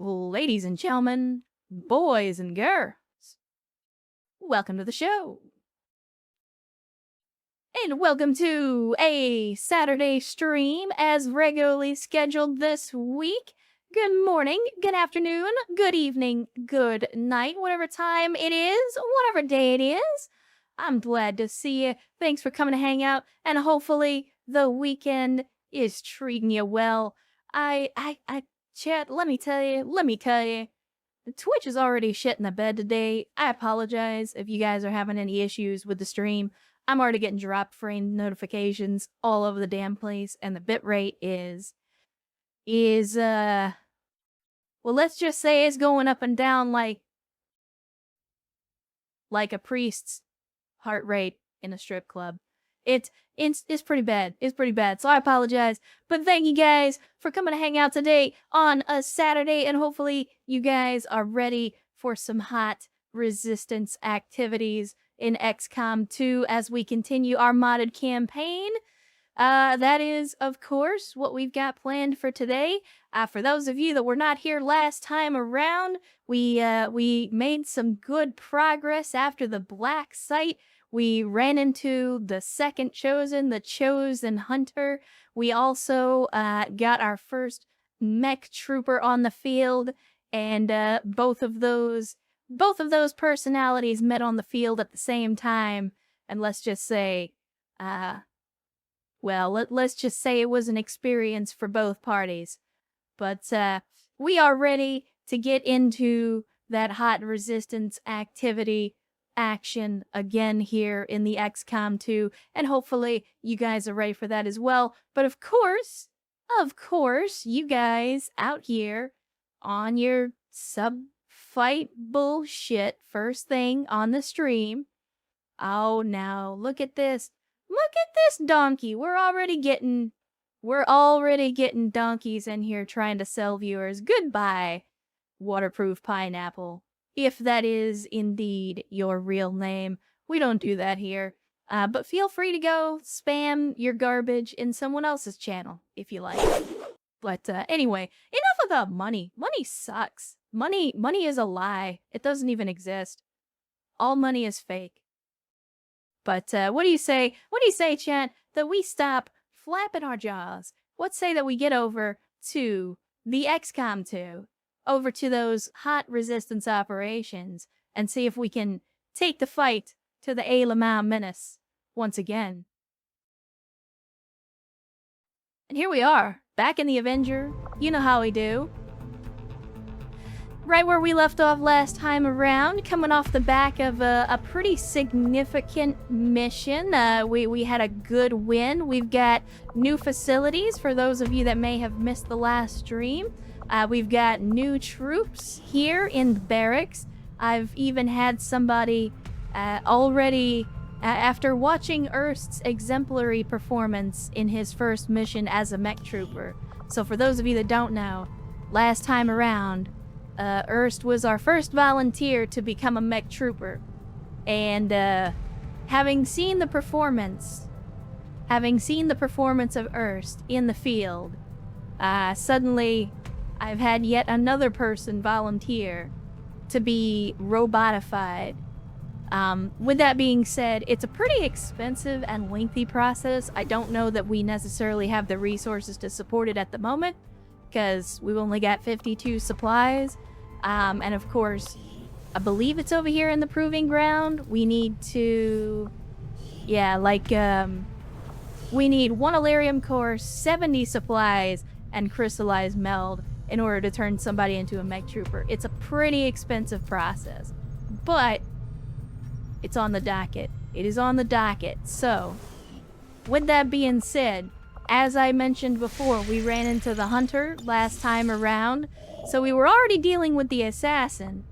Ladies and gentlemen, boys and girls, welcome to the show. And welcome to a Saturday stream as regularly scheduled this week. Good morning, good afternoon, good evening, good night, whatever time it is, whatever day it is. I'm glad to see you. Thanks for coming to hang out, and hopefully the weekend is treating you well. Chat, let me tell you, Twitch is already shit in the bed today. I apologize if you guys are having any issues with the stream. I'm already getting drop frame notifications all over the damn place, and the bitrate well, let's just say it's going up and down like a priest's heart rate in a strip club. It's pretty bad. It's pretty bad. So I apologize. But thank you guys for coming to hang out today on a Saturday. And hopefully you guys are ready for some hot resistance activities in XCOM 2 as we continue our modded campaign. That is, of course, what we've got planned for today. For those of you that were not here last time around, we made some good progress after the Black Site. We ran into the second chosen, the Chosen Hunter. We also got our first mech trooper on the field, and both of those personalities met on the field at the same time. And let's just say, let's just say it was an experience for both parties. But we are ready to get into that hot resistance activity action again here in the XCOM 2, and hopefully you guys are ready for that as well. But of course, you guys out here on your sub-fight bullshit first thing on the stream. Oh, now look at this. Look at this donkey. We're already getting donkeys in here trying to sell viewers. Goodbye, waterproof pineapple. If that is indeed your real name. We don't do that here. But feel free to go spam your garbage in someone else's channel if you like. But anyway, enough of the money. Money sucks. Money is a lie. It doesn't even exist. All money is fake. But what do you say? What do you say, chat? That we stop flapping our jaws. What say that we get over to the XCOM 2? Over to those hot resistance operations and see if we can take the fight to the Amalgamation once again. And here we are, back in the Avenger. You know how we do. Right where we left off last time around, coming off the back of a pretty significant mission. We had a good win. We've got new facilities for those of you that may have missed the last stream. We've got new troops here in the barracks. I've even had somebody already, after watching Erst's exemplary performance in his first mission as a mech trooper. So for those of you that don't know, last time around, Erst was our first volunteer to become a mech trooper. And having seen the performance of Erst in the field, suddenly I've had yet another person volunteer to be robotified. With that being said, it's a pretty expensive and lengthy process. I don't know that we necessarily have the resources to support it at the moment, because we've only got 52 supplies. And of course, I believe it's over here in the proving ground. We need to... we need 1 Elerium core, 70 supplies, and crystallized meld in order to turn somebody into a mech trooper. It's a pretty expensive process, but it's on the docket. It is on the docket. So, with that being said, as I mentioned before, we ran into the Hunter last time around, so we were already dealing with the assassin.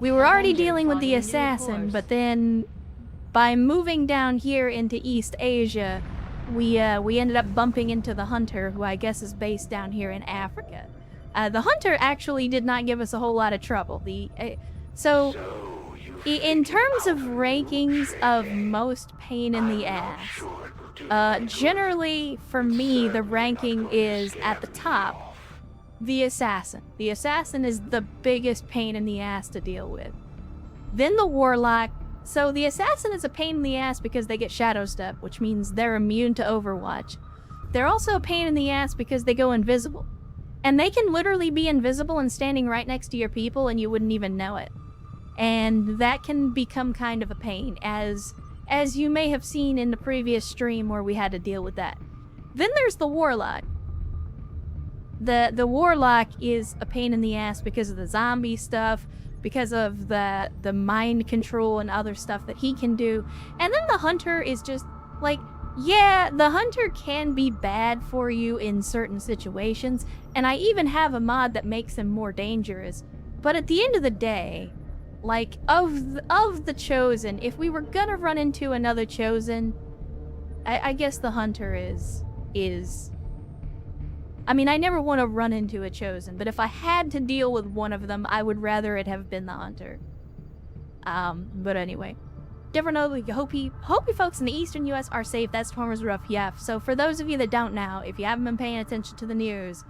But then by moving down here into East Asia, we ended up bumping into the Hunter, who I guess is based down here in Africa. The Hunter actually did not give us a whole lot of trouble. In terms of rankings of most pain in the ass, generally for me the ranking is at the top. the assassin. The assassin is the biggest pain in the ass to deal with. Then the warlock. So the assassin is a pain in the ass because they get shadow step, which means they're immune to Overwatch. They're also a pain in the ass because they go invisible. And they can literally be invisible and standing right next to your people and you wouldn't even know it. And that can become kind of a pain, as you may have seen in the previous stream where we had to deal with that. Then there's the warlock. The warlock is a pain in the ass because of the zombie stuff, because of the mind control and other stuff that he can do. And then the hunter is just like, yeah, the hunter can be bad for you in certain situations, and I even have a mod that makes him more dangerous. But at the end of the day, like, of the Chosen, if we were gonna run into another Chosen, I guess the hunter is... I mean, I never want to run into a Chosen, but if I had to deal with one of them, I would rather it have been the hunter. But anyway. Definitely hope you folks in the eastern US are safe. That storm was rough, yeah. So for those of you that don't know, if you haven't been paying attention to the news,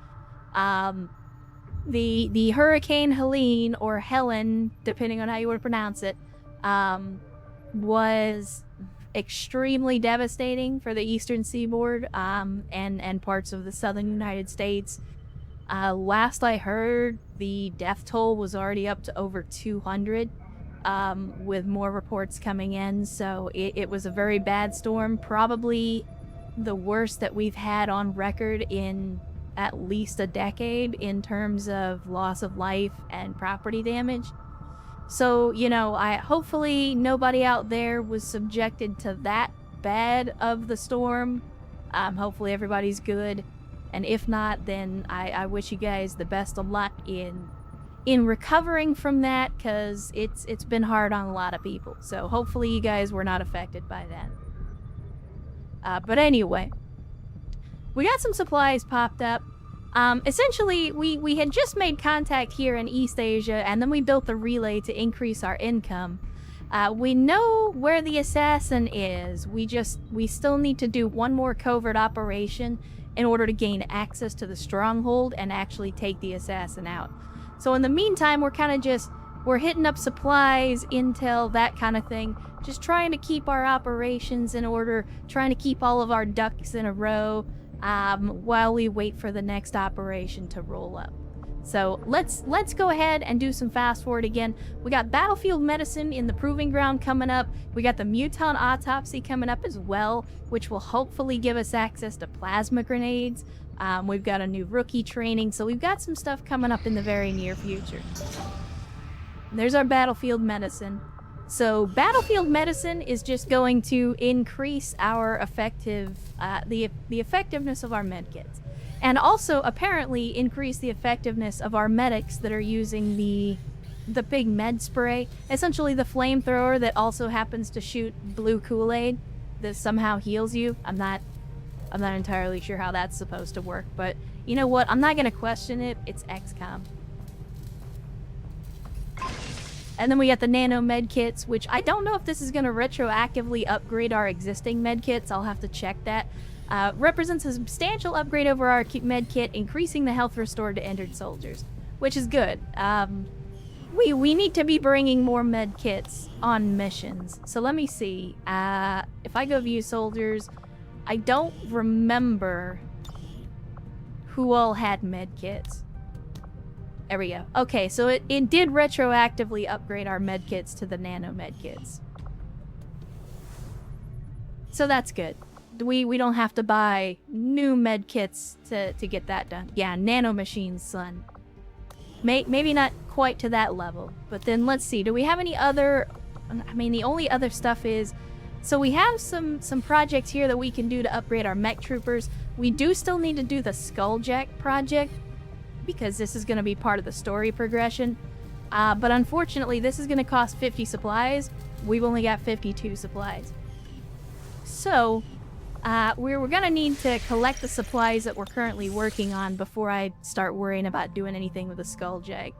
the Hurricane Helene, or Helen, depending on how you want to pronounce it, was extremely devastating for the eastern seaboard, and parts of the southern United States. Last I heard, the death toll was already up to over 200. With more reports coming in, so it was a very bad storm, probably the worst that we've had on record in at least a decade in terms of loss of life and property damage. So, you know, hopefully nobody out there was subjected to that bad of the storm. Hopefully everybody's good, and if not, then I wish you guys the best of luck in recovering from that, because it's been hard on a lot of people. So hopefully you guys were not affected by that. But anyway, we got some supplies popped up. Essentially, we had just made contact here in East Asia, and then we built the relay to increase our income. We know where the assassin is. We still need to do one more covert operation in order to gain access to the stronghold and actually take the assassin out. So in the meantime, we're hitting up supplies, intel, that kind of thing. Just trying to keep our operations in order, trying to keep all of our ducks in a row, while we wait for the next operation to roll up. So let's go ahead and do some fast forward again. We got battlefield medicine in the proving ground coming up. We got the mutant autopsy coming up as well, which will hopefully give us access to plasma grenades. We've got a new rookie training, so we've got some stuff coming up in the very near future. There's our battlefield medicine. So battlefield medicine is just going to increase our the effectiveness of our medkits, and also apparently increase the effectiveness of our medics that are using the big med spray, essentially the flamethrower that also happens to shoot blue Kool-Aid that somehow heals you. I'm not entirely sure how that's supposed to work, but you know what? I'm not gonna question it. It's XCOM. And then we got the nano medkits, which I don't know if this is gonna retroactively upgrade our existing medkits. I'll have to check that. Represents a substantial upgrade over our medkit, increasing the health restored to injured soldiers, which is good. We need to be bringing more medkits on missions. So let me see. If I go view soldiers, I don't remember who all had medkits. There we go. Okay, so it did retroactively upgrade our medkits to the nano medkits. So that's good. We don't have to buy new medkits to get that done. Yeah, nano machines, son. Maybe not quite to that level, but then let's see. Do we have any other... I mean, the only other stuff is... So we have some projects here that we can do to upgrade our mech troopers. We do still need to do the Skulljack project, because this is going to be part of the story progression. But unfortunately, this is going to cost 50 supplies. We've only got 52 supplies. So, we're going to need to collect the supplies that we're currently working on before I start worrying about doing anything with the Skulljack.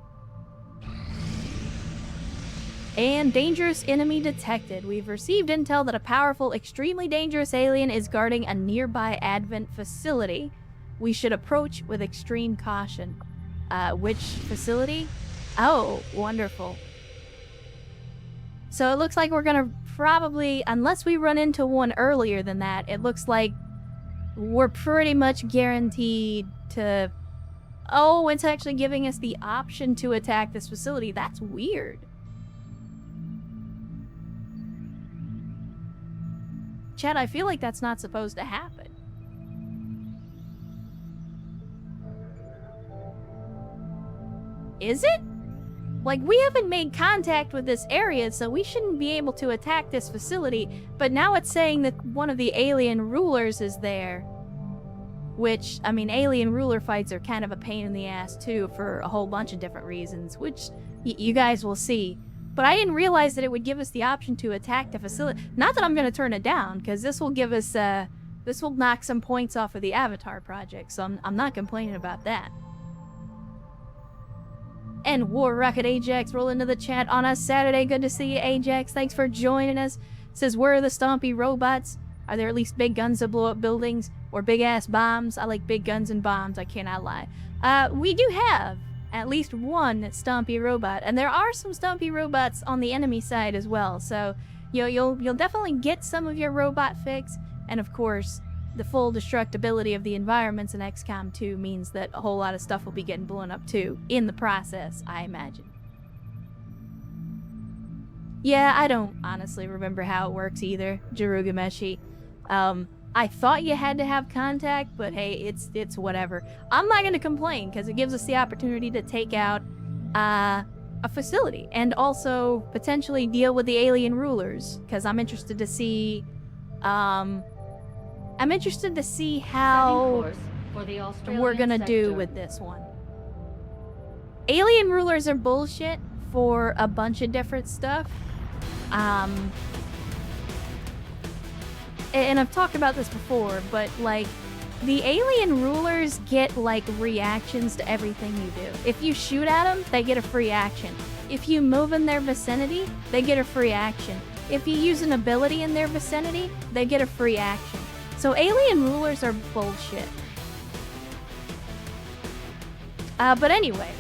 And dangerous enemy detected. We've received intel that a powerful, extremely dangerous alien is guarding a nearby Advent facility. We should approach with extreme caution. Which facility? Oh, wonderful. So it looks like we're gonna probably, unless we run into one earlier than that, it looks like we're pretty much guaranteed to... Oh, it's actually giving us the option to attack this facility. That's weird. Chad, I feel like that's not supposed to happen. Is it? Like, we haven't made contact with this area, so we shouldn't be able to attack this facility, but now it's saying that one of the alien rulers is there. Which, I mean, alien ruler fights are kind of a pain in the ass, too, for a whole bunch of different reasons, which you guys will see. But I didn't realize that it would give us the option to attack the facility. Not that I'm going to turn it down, because this will give us, this will knock some points off of the Avatar project, so I'm not complaining about that. And War Rocket Ajax roll into the chat on a Saturday. Good to see you, Ajax. Thanks for joining us. Says, where are the stompy robots? Are there at least big guns that blow up buildings? Or big-ass bombs? I like big guns and bombs, I cannot lie. We do have at least one stompy robot, and there are some stompy robots on the enemy side as well, so you'll definitely get some of your robot fix, and of course, the full destructibility of the environments in XCOM 2 means that a whole lot of stuff will be getting blown up too, in the process, I imagine. Yeah, I don't honestly remember how it works either, Jarugameshi. I thought you had to have contact, but hey, it's whatever. I'm not gonna complain, because it gives us the opportunity to take out a facility, and also potentially deal with the alien rulers, because I'm interested to see how we're gonna do with this one. Alien rulers are bullshit for a bunch of different stuff. And I've talked about this before, but like, the alien rulers get like reactions to everything you do. If you shoot at them, they get a free action. If you move in their vicinity, they get a free action. If you use an ability in their vicinity, they get a free action. So alien rulers are bullshit. But anyway,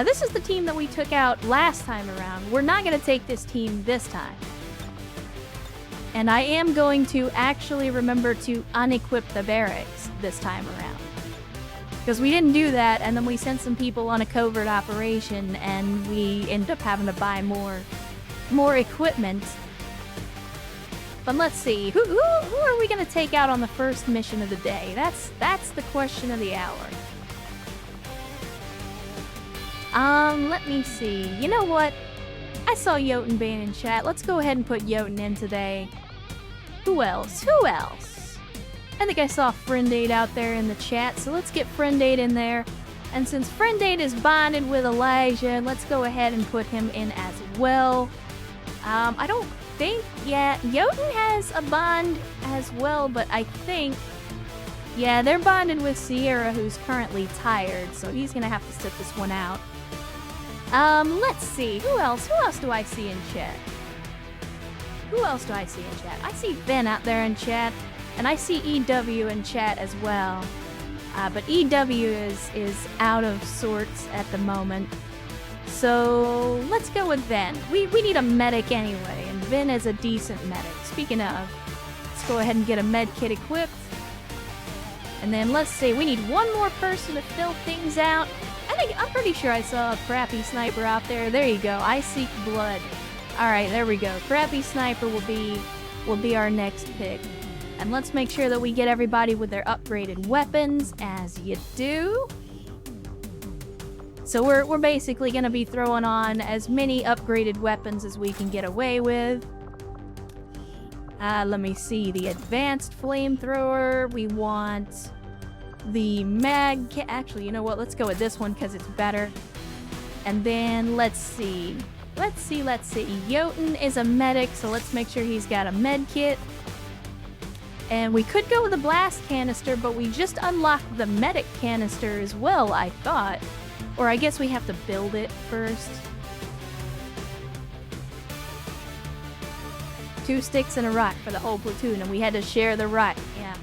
this is the team that we took out last time around. We're not going to take this team this time. And I am going to actually remember to unequip the barracks this time around. Because we didn't do that, and then we sent some people on a covert operation, and we ended up having to buy more equipment. But let's see, who are we going to take out on the first mission of the day? That's the question of the hour. Let me see. You know what? I saw Jotun being in chat. Let's go ahead and put Jotun in today. Who else? I think I saw Friendade out there in the chat, so let's get Friendade in there. And since Friendade is bonded with Elijah, let's go ahead and put him in as well. I don't think, yeah, Jotun has a bond as well, but I think, yeah, they're bonded with Sierra, who's currently tired, so he's gonna have to sit this one out. Let's see, who else do I see in chat? I see Ben out there in chat, and I see EW in chat as well. But EW is out of sorts at the moment. So let's go with Ben. We need a medic anyway, and Ben is a decent medic. Speaking of, let's go ahead and get a med kit equipped. And then let's see, we need one more person to fill things out. I'm pretty sure I saw a crappy sniper out there. There you go. I seek blood. Alright, there we go. Crappy sniper will be our next pick. And let's make sure that we get everybody with their upgraded weapons, as you do. So we're basically going to be throwing on as many upgraded weapons as we can get away with. Let me see. The advanced flamethrower. We want the mag... Actually, you know what? Let's go with this one because it's better. And then, let's see. Jotun is a medic, so let's make sure he's got a med kit. And we could go with a blast canister, but we just unlocked the medic canister as well, I thought. Or I guess we have to build it first. 2 sticks and a rock for the whole platoon, and we had to share the rock. Yeah.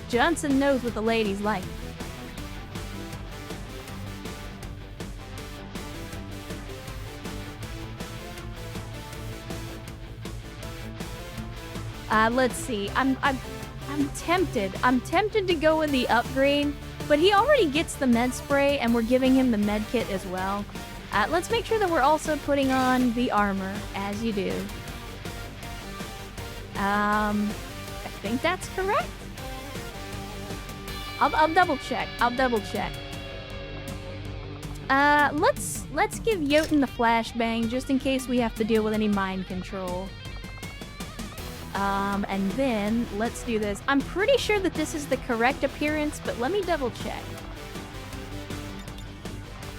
Johnson knows what the ladies like. Let's see. I'm tempted. I'm tempted to go with the upgrade, but he already gets the med spray, and we're giving him the med kit as well. Let's make sure that we're also putting on the armor, as you do. I think that's correct. I'll double check. I'll double check. Let's give Jotun the flashbang just in case we have to deal with any mind control. And then let's do this. I'm pretty sure that this is the correct appearance, but let me double check.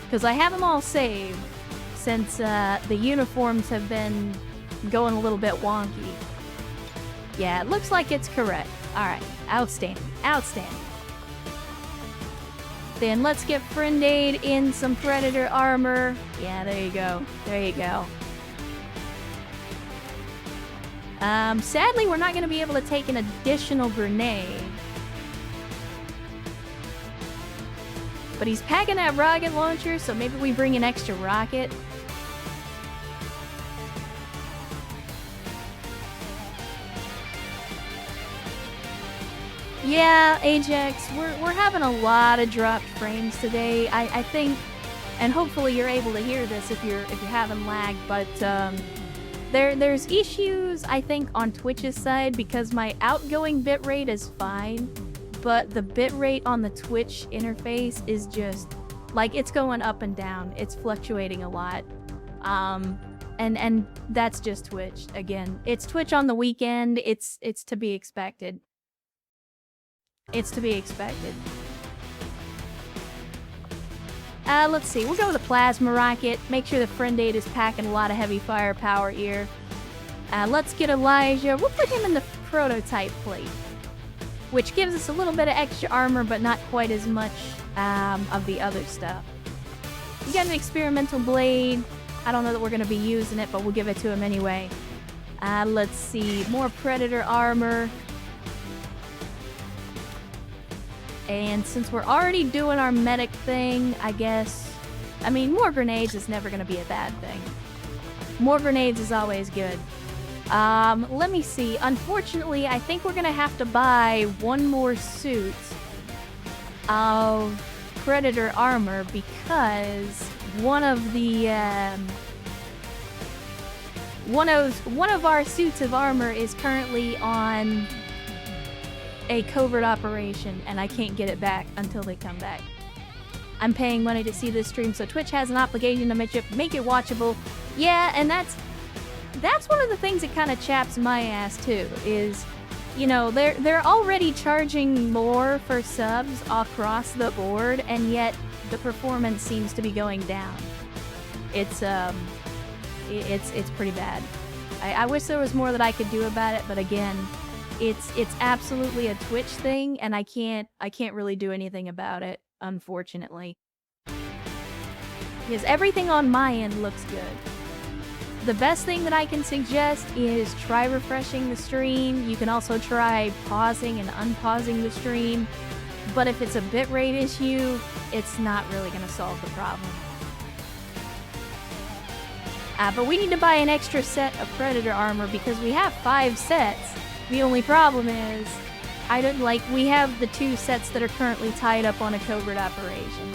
Because I have them all saved since the uniforms have been going a little bit wonky. Yeah, it looks like it's correct. Alright, outstanding, outstanding. Then let's get Friend Aid in some Predator armor. Yeah, there you go. There you go. Sadly, we're not going to be able to take an additional grenade. But he's packing that rocket launcher, so maybe we bring an extra rocket. Yeah, Ajax, we're having a lot of dropped frames today. I think, and hopefully you're able to hear this if you're having lag, but there's issues I think on Twitch's side because my outgoing bitrate is fine, but the bitrate on the Twitch interface is just like it's going up and down. It's fluctuating a lot. And that's just Twitch. Again, it's Twitch on the weekend. It's to be expected. It's to be expected. Let's see. We'll go with the plasma rocket. Make sure the Friend Aid is packing a lot of heavy firepower here. Let's get Elijah. We'll put him in the prototype plate, which gives us a little bit of extra armor, but not quite as much of the other stuff. We got an experimental blade. I don't know that we're going to be using it, but we'll give it to him anyway. Let's see. More Predator armor. And since we're already doing our medic thing, I guess... I mean, more grenades is never going to be a bad thing. More grenades is always good. Let me see. Unfortunately, I think we're going to have to buy one more suit of Predator armor because one of the... one of our suits of armor is currently on a covert operation, and I can't get it back until they come back. I'm paying money to see this stream, so Twitch has an obligation to make it watchable. Yeah, and that's one of the things that kind of chaps my ass too, is, you know, they're already charging more for subs across the board, and yet the performance seems to be going down. It's pretty bad. I wish there was more that I could do about it, but again, it's absolutely a Twitch thing, and I can't really do anything about it, unfortunately. Because everything on my end looks good. The best thing that I can suggest is try refreshing the stream. You can also try pausing and unpausing the stream. But if it's a bitrate issue, it's not really going to solve the problem. But we need to buy an extra set of Predator armor because we have 5 sets. The only problem is, we have the 2 sets that are currently tied up on a covert operation.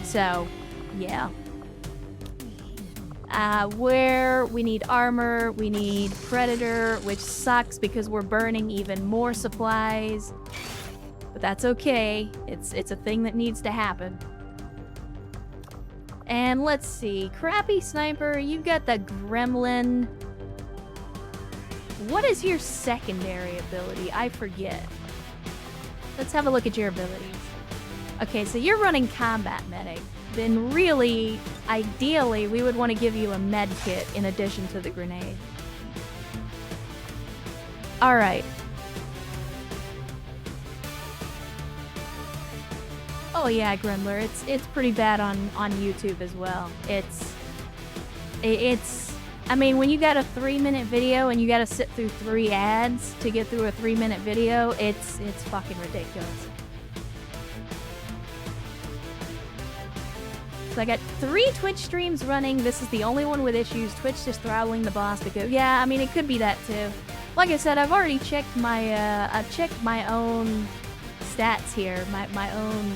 So, yeah. Where we need armor, we need Predator, which sucks because we're burning even more supplies. But that's okay. It's a thing that needs to happen. And let's see. Crappy Sniper, you've got the Gremlin. What is your secondary ability? I forget. Let's have a look at your abilities. Okay, so you're running Combat Medic. Then really, ideally, we would want to give you a med kit in addition to the grenade. Alright. Oh yeah, Gremler, it's pretty bad on YouTube as well. I mean, when you got a 3-minute video and you gotta sit through 3 ads to get through a 3-minute video, it's fucking ridiculous. So I got 3 Twitch streams running. This is the only one with issues. Twitch just throttling the boss because, yeah, I mean, it could be that too. like I said, I've already checked my own stats here, my own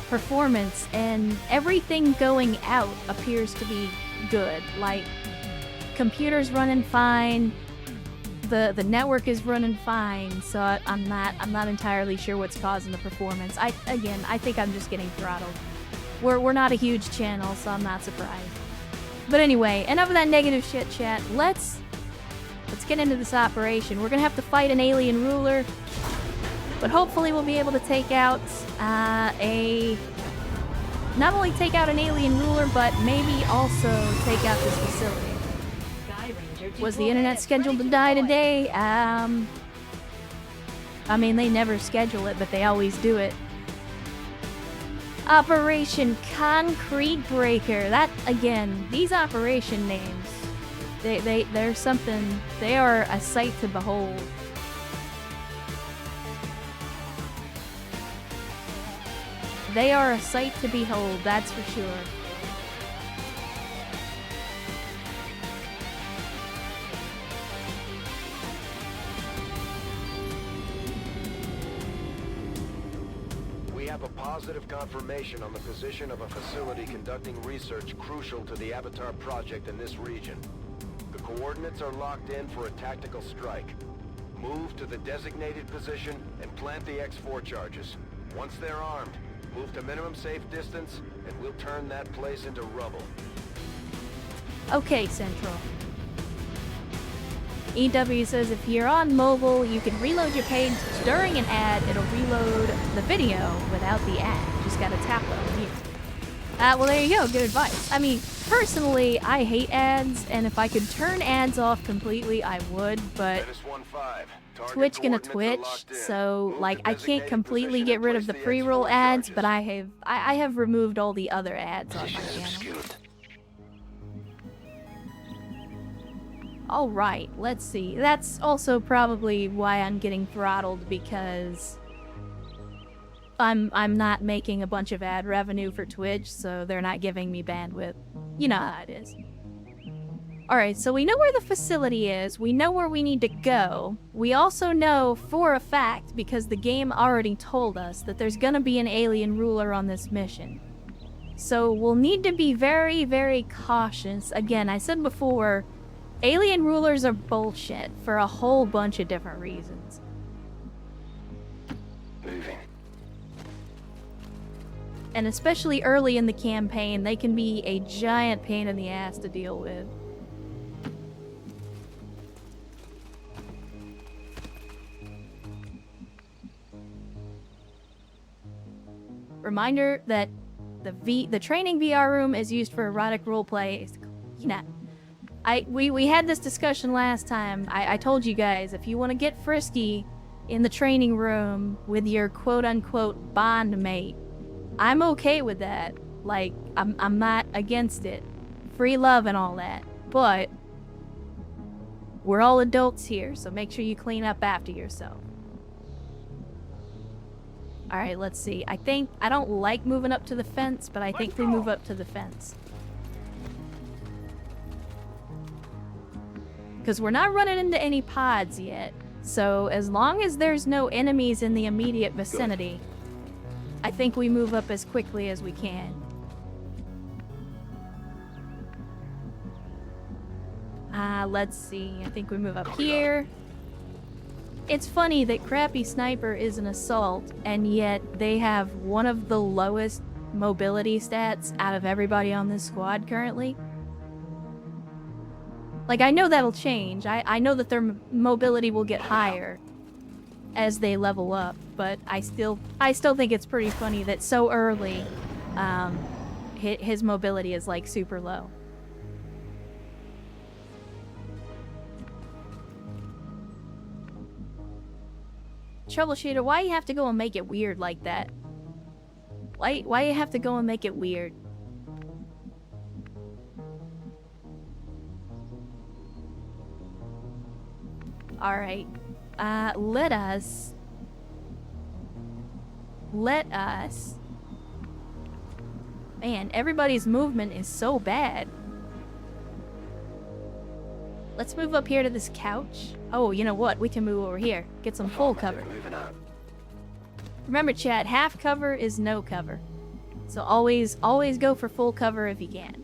performance, and everything going out appears to be good. Like, computer's running fine, the network is running fine, so I'm not entirely sure what's causing the performance. I think I'm just getting throttled. We're not a huge channel, so I'm not surprised. But anyway, enough of that negative shit, chat. Let's get into this operation. We're gonna have to fight an alien ruler, but hopefully we'll be able to take out not only take out an alien ruler, but maybe also take out this facility. Was the internet scheduled to die today? I mean, they never schedule it, but they always do it. Operation Concrete Breaker. That, again, these operation names, they're something, they are a sight to behold. They are a sight to behold, that's for sure. We have a positive confirmation on the position of a facility conducting research crucial to the Avatar project in this region. The coordinates are locked in for a tactical strike. Move to the designated position and plant the X4 charges. Once they're armed, move to minimum safe distance, and we'll turn that place into rubble. Okay, Central. EW says if you're on mobile, you can reload your page during an ad. It'll reload the video without the ad. You just gotta tap on here. Well, there you go. Good advice. I mean, personally, I hate ads, and if I could turn ads off completely, I would, but Twitch gonna Twitch, so, like, I can't completely get rid of the pre-roll ads, but I have removed all the other ads on my channel. Alright, let's see. That's also probably why I'm getting throttled, because I'm not making a bunch of ad revenue for Twitch, so they're not giving me bandwidth. You know how it is. Alright, so we know where the facility is, we know where we need to go. We also know for a fact, because the game already told us, that there's gonna be an alien ruler on this mission. So we'll need to be very, very cautious. Again, I said before, alien rulers are bullshit for a whole bunch of different reasons. Moving. And especially early in the campaign, they can be a giant pain in the ass to deal with. Reminder that the training VR room is used for erotic roleplay. You know, we had this discussion last time. I told you guys, if you want to get frisky in the training room with your quote-unquote bond mate, I'm okay with that. Like, I'm not against it. Free love and all that. But we're all adults here, so make sure you clean up after yourself. Alright, let's see. I don't like moving up to the fence, but I think we move up to the fence. Because we're not running into any pods yet. So as long as there's no enemies in the immediate vicinity, I think we move up as quickly as we can. Let's see. I think we move up here. It's funny that Crappy Sniper is an assault, and yet they have one of the lowest mobility stats out of everybody on this squad currently. Like, I know that'll change. I know that their mobility will get higher as they level up, but I still think it's pretty funny that so early, his mobility is, like, super low. Troubleshooter, why you have to go and make it weird like that? Why you have to go and make it weird? Alright. Let us... Man, everybody's movement is so bad. Let's move up here to this couch. Oh, you know what? We can move over here. Get some full cover. Moving out. Remember, chat, half cover is no cover. So always go for full cover if you can.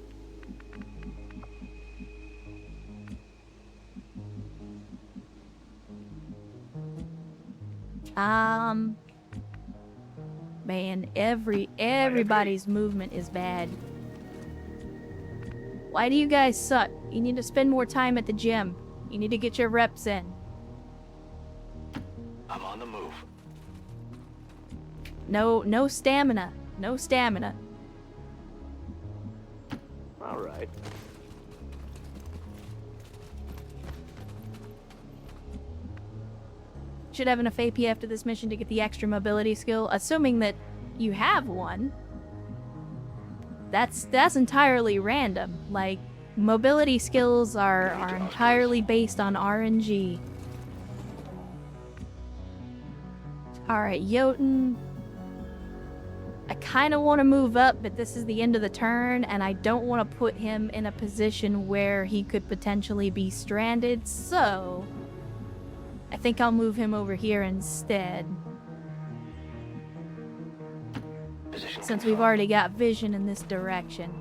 Man, everybody's movement is bad. Why do you guys suck? You need to spend more time at the gym. You need to get your reps in. I'm on the move. No stamina. No stamina. All right. Should have enough AP after this mission to get the extra mobility skill, assuming that you have one. That's entirely random. Like, mobility skills are entirely based on RNG. Alright, Jotun. I kind of want to move up, but this is the end of the turn, and I don't want to put him in a position where he could potentially be stranded, so I think I'll move him over here instead. Since we've already got vision in this direction.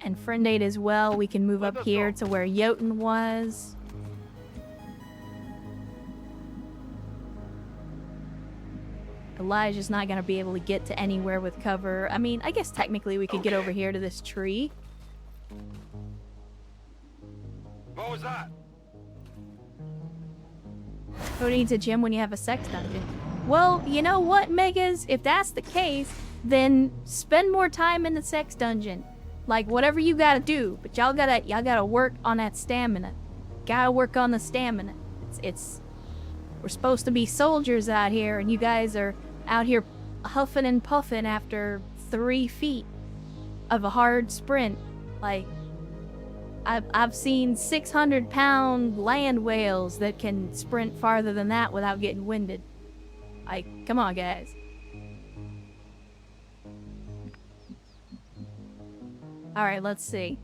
And friend aid as well, we can move up here to where Jotun was. Elijah's not going to be able to get to anywhere with cover. I mean, I guess technically we could get over here to this tree. What was that? Who needs a gym when you have a sex dungeon? Well, you know what, Megas? If that's the case, then spend more time in the sex dungeon. Like, whatever you gotta do. But y'all gotta work on that stamina. Gotta work on the stamina. We're supposed to be soldiers out here, and you guys are out here huffing and puffing after 3 feet of a hard sprint. Like, I've seen 600-pound land whales that can sprint farther than that without getting winded. Like, come on, guys. Alright, let's see.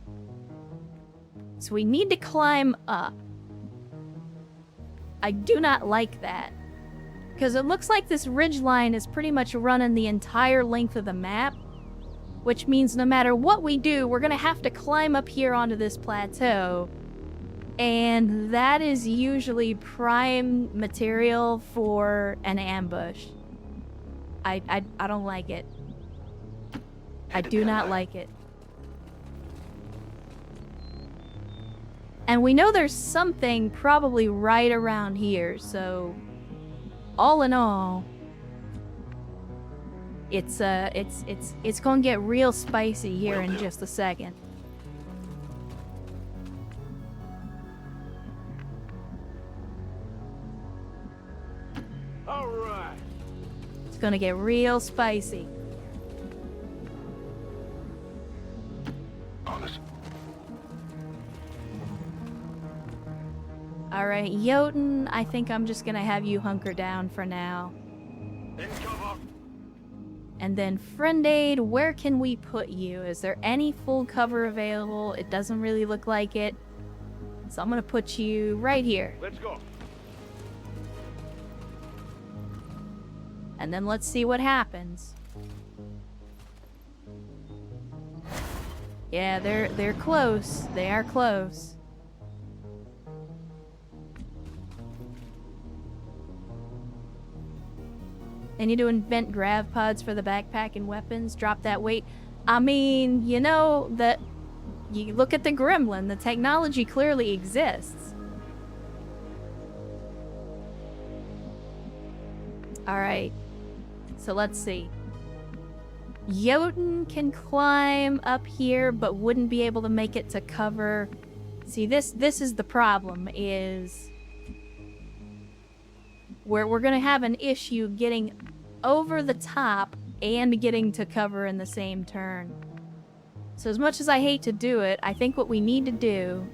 So we need to climb up. I do not like that. Because it looks like this ridgeline is pretty much running the entire length of the map. Which means no matter what we do, we're going to have to climb up here onto this plateau. And that is usually prime material for an ambush. I don't like it. I do not like it. And we know there's something probably right around here, so all in all, it's gonna get real spicy here in just a second. All right. It's gonna get real spicy. Honest. Alright, Jotun, I think I'm just gonna have you hunker down for now. In cover. And then friend aid, where can we put you? Is there any full cover available? It doesn't really look like it. So I'm gonna put you right here. Let's go. And then let's see what happens. Yeah, they're close. They are close. They need to invent grav pods for the backpack and weapons. Drop that weight. I mean, you know, that you look at the gremlin. The technology clearly exists. Alright. So let's see. Jotun can climb up here, but wouldn't be able to make it to cover. See, this is the problem, is we're gonna have an issue getting over the top and getting to cover in the same turn. So as much as I hate to do it, I think what we need to do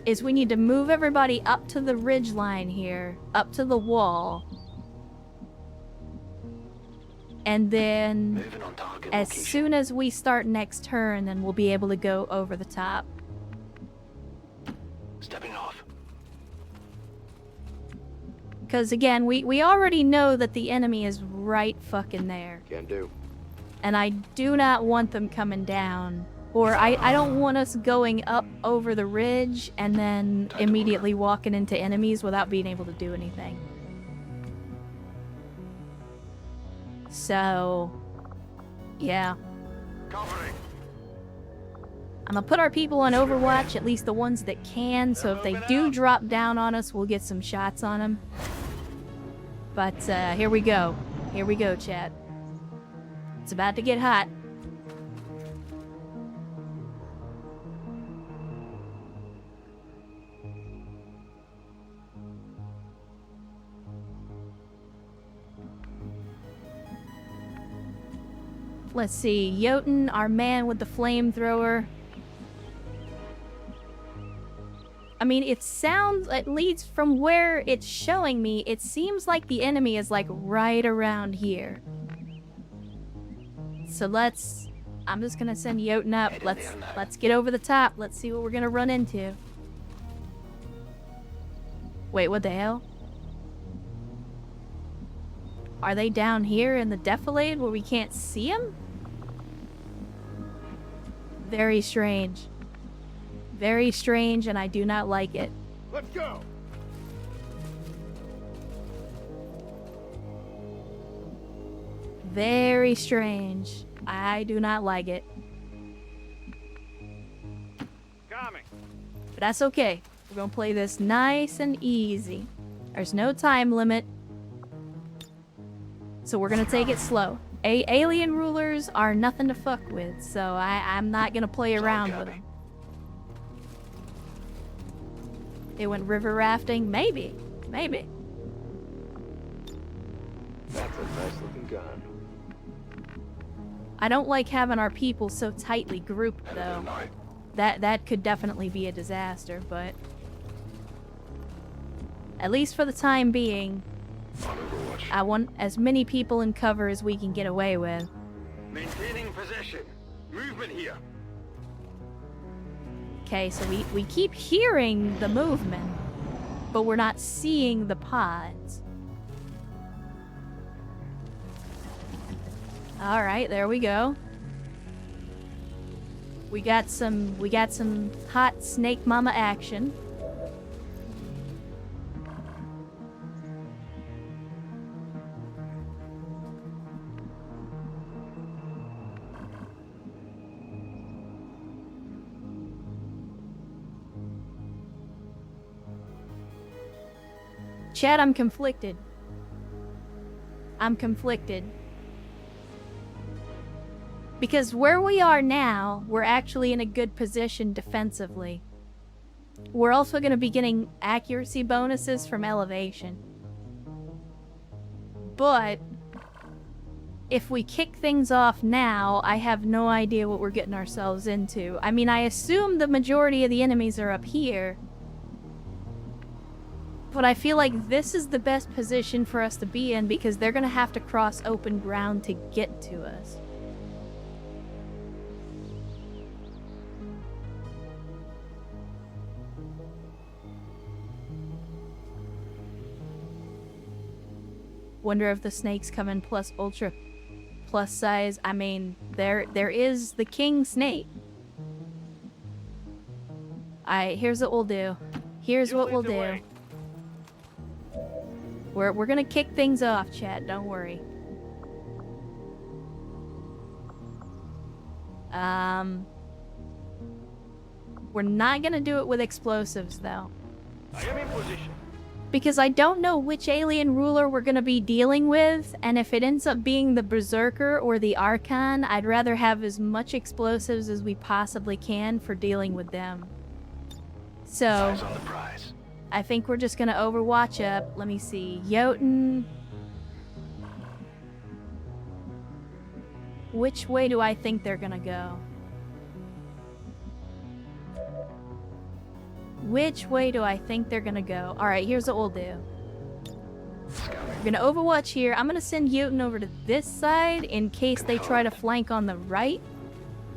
is we need to move everybody up to the ridge line here, up to the wall. And then Moving on target as location. soon as we start next turn, then we'll be able to go over the top. Stepping off. Because again, we already know that the enemy is right fucking there. Can do. And I do not want them coming down. Or I don't want us going up over the ridge and then immediately walking into enemies without being able to do anything. So, yeah. Covering. I'm gonna put our people on Overwatch, at least the ones that can, so if they do drop down on us, we'll get some shots on them. But here we go. Here we go, chat. It's about to get hot. Let's see, Jotun, our man with the flamethrower. I mean, it sounds, at least from where it's showing me, it seems like the enemy is like right around here. So I'm just gonna send Jotun up. Let's get over the top. Let's see what we're gonna run into. Wait, what the hell? Are they down here in the defilade where we can't see them? Very strange. Very strange, and I do not like it. Let's go. Very strange. I do not like it. Coming. But that's okay. We're gonna play this nice and easy. There's no time limit. So we're gonna take it slow. Alien rulers are nothing to fuck with, so I'm not gonna play around with them. They went river rafting? Maybe. Maybe. That's a nice looking gun. I don't like having our people so tightly grouped, though. That could definitely be a disaster, but... at least for the time being, I want as many people in cover as we can get away with. Maintaining possession. Movement here. Okay, so we keep hearing the movement, but we're not seeing the pods. Alright, there we go. We got some hot snake mama action. Chad, I'm conflicted. I'm conflicted. Because where we are now, we're actually in a good position defensively. We're also going to be getting accuracy bonuses from elevation. But if we kick things off now, I have no idea what we're getting ourselves into. I mean, I assume the majority of the enemies are up here. But I feel like this is the best position for us to be in because they're going to have to cross open ground to get to us. Wonder if the snakes come in plus ultra plus size. I mean, there is the king snake. Here's what we'll do. Here's what we'll do. We're gonna kick things off, chat. Don't worry. We're not gonna do it with explosives, though. I am in position. Because I don't know which alien ruler we're gonna be dealing with, and if it ends up being the Berserker or the Archon, I'd rather have as much explosives as we possibly can for dealing with them. So, Eyes on the prize. I think we're just gonna Overwatch up. Let me see. Jotun. Which way do I think they're gonna go? Which way do I think they're gonna go? Alright, here's what we'll do. Scouting. We're gonna overwatch here. I'm gonna send Jotun over to this side in case they try to flank on the right.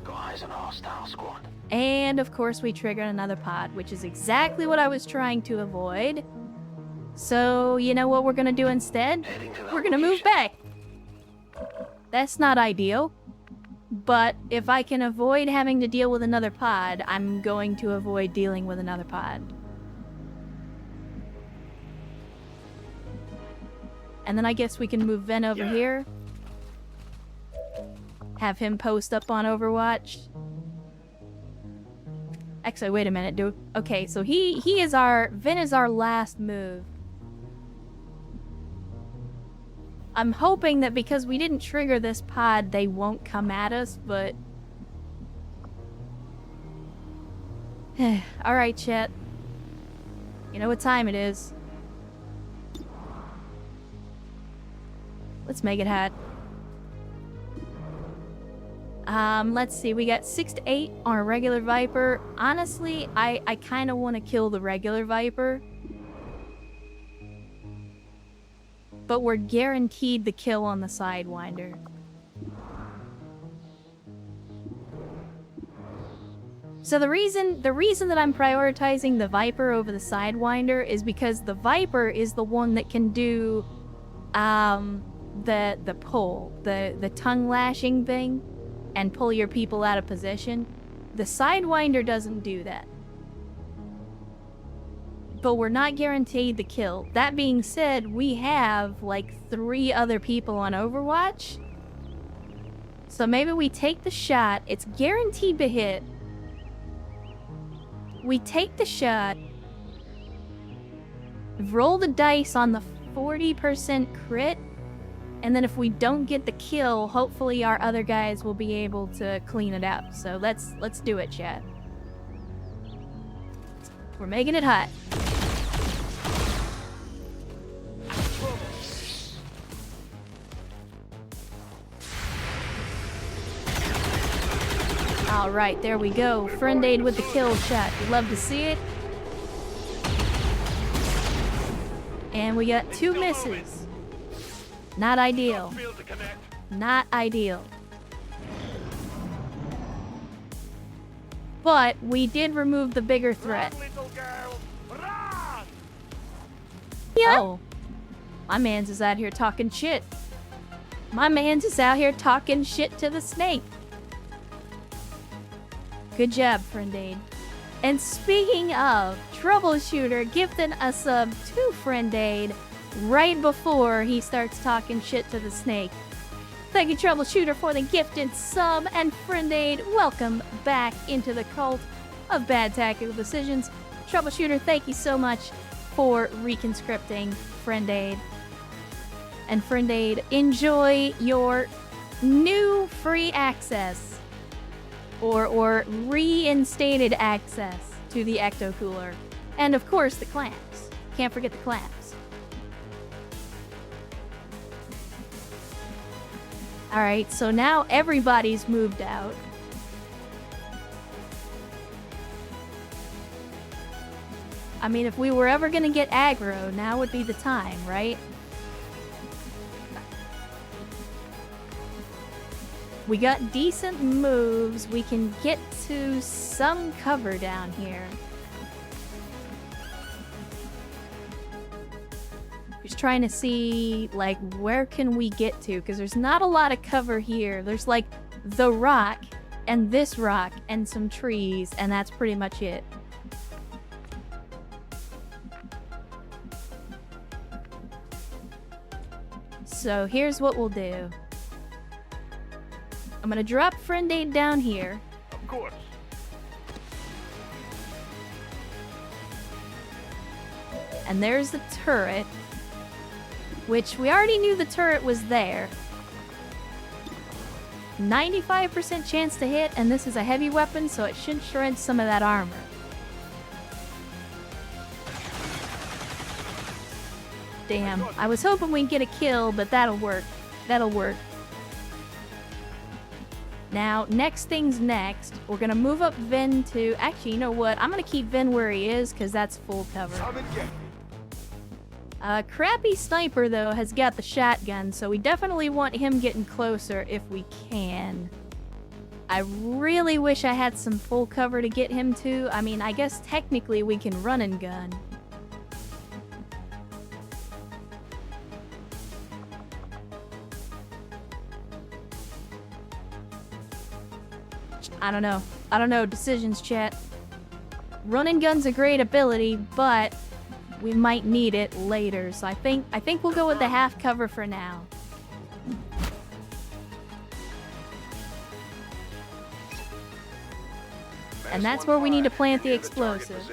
Guys, an hostile squad. And of course we triggered another pod, which is exactly what I was trying to avoid. So, you know what we're gonna do instead? We're gonna move back. That's not ideal. But if I can avoid having to deal with another pod, I'm going to avoid dealing with another pod. And then I guess we can move Ven over here. Have him post up on Overwatch. Actually, wait a minute, dude. Okay, so Ven is our last move. I'm hoping that because we didn't trigger this pod, they won't come at us, but... Alright, chat. You know what time it is. Let's make it hot. Let's see. We got 6 to 8 on a regular Viper. Honestly, I kind of want to kill the regular Viper. But we're guaranteed the kill on the Sidewinder. So the reason that I'm prioritizing the Viper over the Sidewinder is because the Viper is the one that can do the pull, the tongue lashing thing, and pull your people out of position. The Sidewinder doesn't do that. But we're not guaranteed the kill. That being said, we have like 3 other people on Overwatch. So maybe we take the shot. It's guaranteed to hit. We take the shot. Roll the dice on the 40% crit. And then if we don't get the kill, hopefully our other guys will be able to clean it up. So let's do it, chat. We're making it hot. Alright, there we go. Friend aid with the kill shot. You love to see it. And we got 2 misses. Not ideal. Not ideal. But we did remove the bigger threat. Yeah. Oh. My man's is out here talking shit. My man's is out here talking shit to the snake. Good job, friend aid. And speaking of, Troubleshooter gifted a sub to friend aid right before he starts talking shit to the snake. Thank you, Troubleshooter, for the gifted sub, and friend aid, welcome back into the cult of bad tactical decisions. Troubleshooter, thank you so much for reconscripting friend aid. And friend aid, enjoy your new free access or reinstated access to the Ecto Cooler. And of course, the clamps. Can't forget the clamps. Alright, so now everybody's moved out. I mean, if we were ever gonna get aggro, now would be the time, right? We got decent moves. We can get to some cover down here. Just trying to see, like, where can we get to? Because there's not a lot of cover here. There's, like, the rock, and this rock, and some trees, and that's pretty much it. So here's what we'll do. I'm gonna drop friend aid down here. Of course. And there's the turret, which we already knew the turret was there. 95% chance to hit, and this is a heavy weapon, so it should shred some of that armor. Damn, I was hoping we'd get a kill, but that'll work. That'll work. Now, next thing's next. We're gonna move up Ven to... Actually, you know what? I'm gonna keep Ven where he is, because that's full cover. Crappy Sniper, though, has got the shotgun, so we definitely want him getting closer if we can. I really wish I had some full cover to get him to. I mean, I guess technically we can run and gun. I don't know. I don't know. Decisions, chat. Run and gun's a great ability, but we might need it later. So I think we'll go with the half cover for now. And that's where we need to plant the explosives.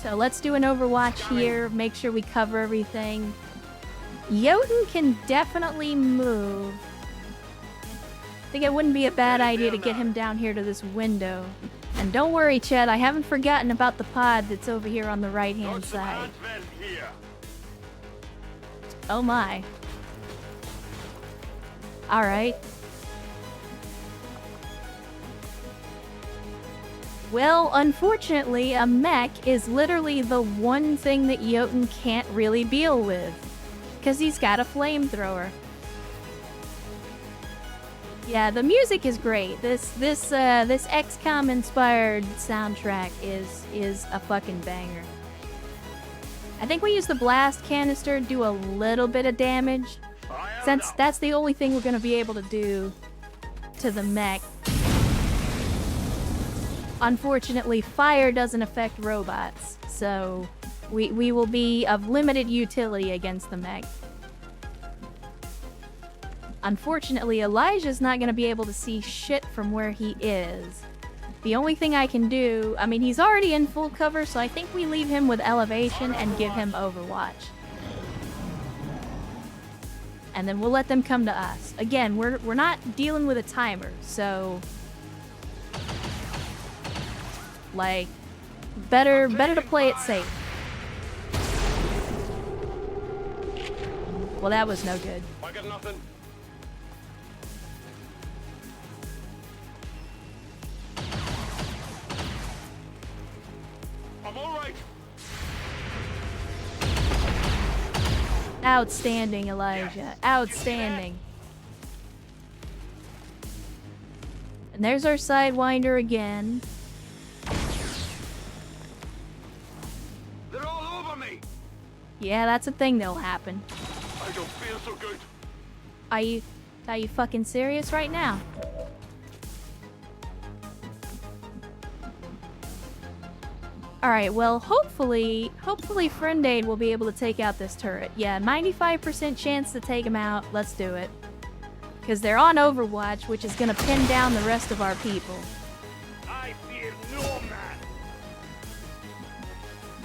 So let's do an overwatch here, make sure we cover everything. Jotun can definitely move. I think it wouldn't be a bad idea to get him down here to this window. And don't worry, Chet, I haven't forgotten about the pod that's over here on the right-hand side. Oh my. Alright. Well, unfortunately, a mech is literally the one thing that Jotun can't really deal with. Because he's got a flamethrower. Yeah, the music is great. This XCOM inspired soundtrack is a fucking banger. I think we use the blast canister, do a little bit of damage. Since that's the only thing we're gonna be able to do to the mech. Unfortunately, fire doesn't affect robots, so we will be of limited utility against the mech. Unfortunately, Elijah's not going to be able to see shit from where he is. The only thing I can do, I mean, he's already in full cover, so I think we leave him with elevation and give him overwatch. And then we'll let them come to us. Again, we're not dealing with a timer, so like, better to play it safe. Well, that was no good. I got nothing. I'm all right. Outstanding, Elijah. Outstanding. And there's our Sidewinder again. They're all over me. Yeah, that's a thing that'll happen. I don't feel so good. Are you fucking serious right now? Alright, well, hopefully Friend Aid will be able to take out this turret. Yeah, 95% chance to take him out. Let's do it. Because they're on Overwatch, which is going to pin down the rest of our people. I fear no man.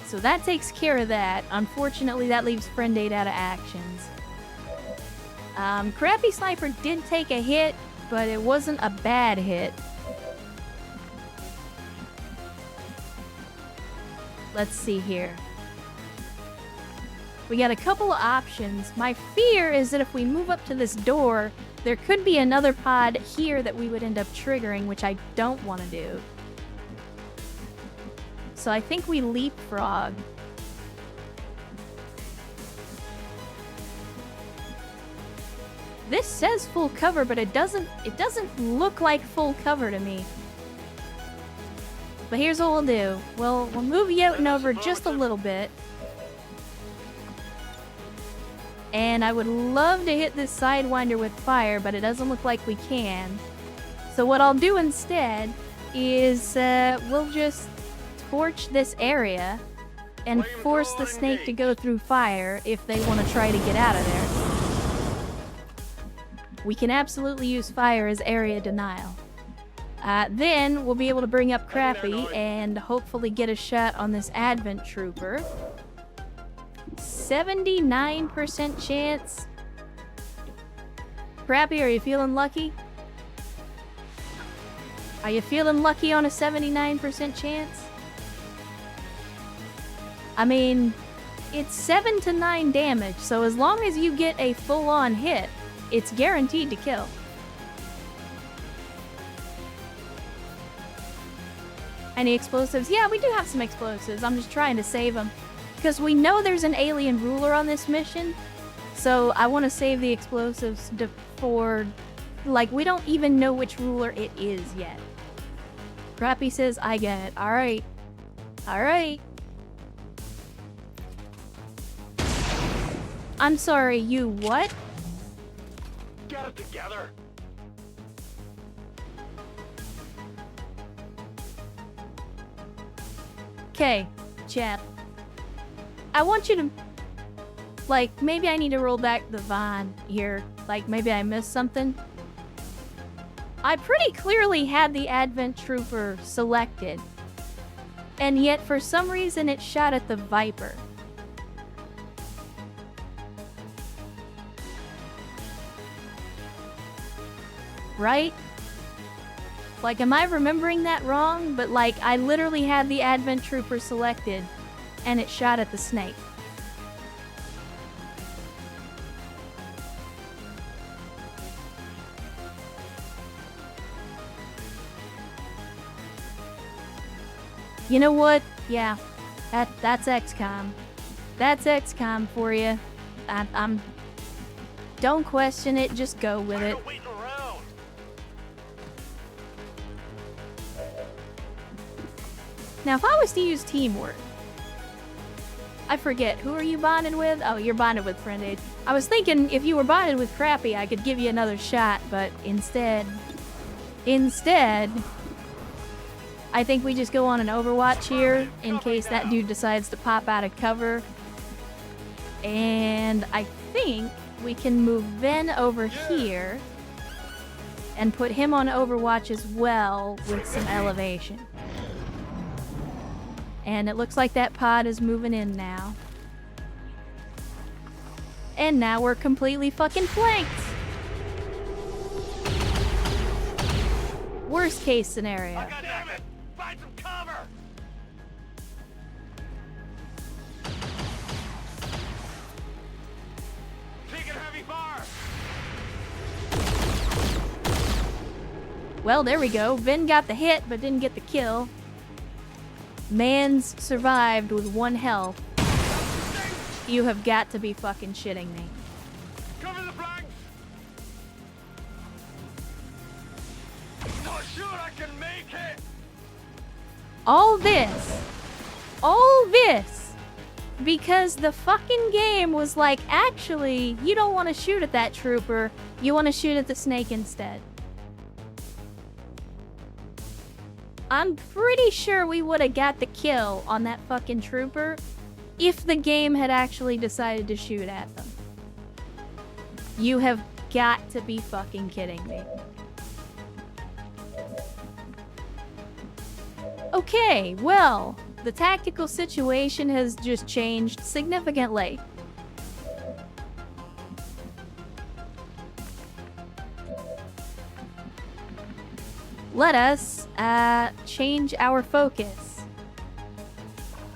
So that takes care of that. Unfortunately, that leaves Friend Aid out of actions. Crappy Sniper did take a hit, but it wasn't a bad hit. Let's see here. We got a couple of options. My fear is that if we move up to this door, there could be another pod here that we would end up triggering, which I don't want to do. So I think we leapfrog. This says full cover, but it doesn't look like full cover to me. But here's what we'll do. We'll move Jotun over just a little bit. And I would love to hit this Sidewinder with fire, but it doesn't look like we can. So what I'll do instead is we'll just torch this area and force the snake to go through fire if they want to try to get out of there. We can absolutely use fire as area denial. Then we'll be able to bring up Crappy and hopefully get a shot on this Advent Trooper. 79% chance. Crappy, are you feeling lucky? Are you feeling lucky on a 79% chance? I mean, it's 7 to 9 damage, so as long as you get a full-on hit, it's guaranteed to kill. Any explosives? Yeah, we do have some explosives. I'm just trying to save them. Because we know there's an alien ruler on this mission. So I want to save the explosives for... Like, we don't even know which ruler it is yet. Crappy says, I get it. Alright. Alright. I'm sorry, you what? Get it together. Okay, chat. I want you to... Like, maybe I need to roll back the Vine here. Like, maybe I missed something. I pretty clearly had the Advent Trooper selected. And yet, for some reason, it shot at the Viper. Right? Like, am I remembering that wrong? But, like, I literally had the Advent Trooper selected, and it shot at the snake. You know what? Yeah, that's XCOM. That's XCOM for you. I'm... Don't question it, just go with it. Now, if I was to use teamwork... I forget, who are you bonded with? Oh, you're bonded with Friend Aid. I was thinking if you were bonded with Crappy, I could give you another shot, but instead... I think we just go on an Overwatch here, in case that dude decides to pop out of cover. And I think we can move Ben over here, and put him on Overwatch as well, with some elevation. And it looks like that pod is moving in now. And now we're completely fucking flanked! Worst case scenario. God damn it! Find some cover! Taking heavy fire! Well, there we go. Vin got the hit, but didn't get the kill. Mans survived with 1 health. You have got to be fucking shitting me. Cover the flanks! Not sure I can make it! All this, because the fucking game was like, actually, you don't want to shoot at that trooper, you want to shoot at the snake instead. I'm pretty sure we would have got the kill on that fucking trooper if the game had actually decided to shoot at them. You have got to be fucking kidding me. Okay, well, the tactical situation has just changed significantly. Let us change our focus.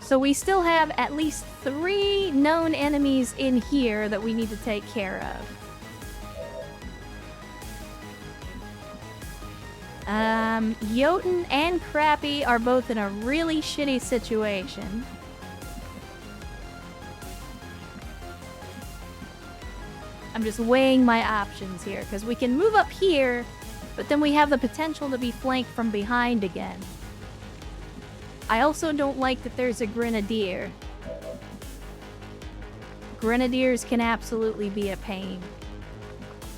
So we still have at least 3 known enemies in here that we need to take care of. Jotun and Crappy are both in a really shitty situation. I'm just weighing my options here, because we can move up here, but then we have the potential to be flanked from behind again. I also don't like that there's a Grenadier. Grenadiers can absolutely be a pain.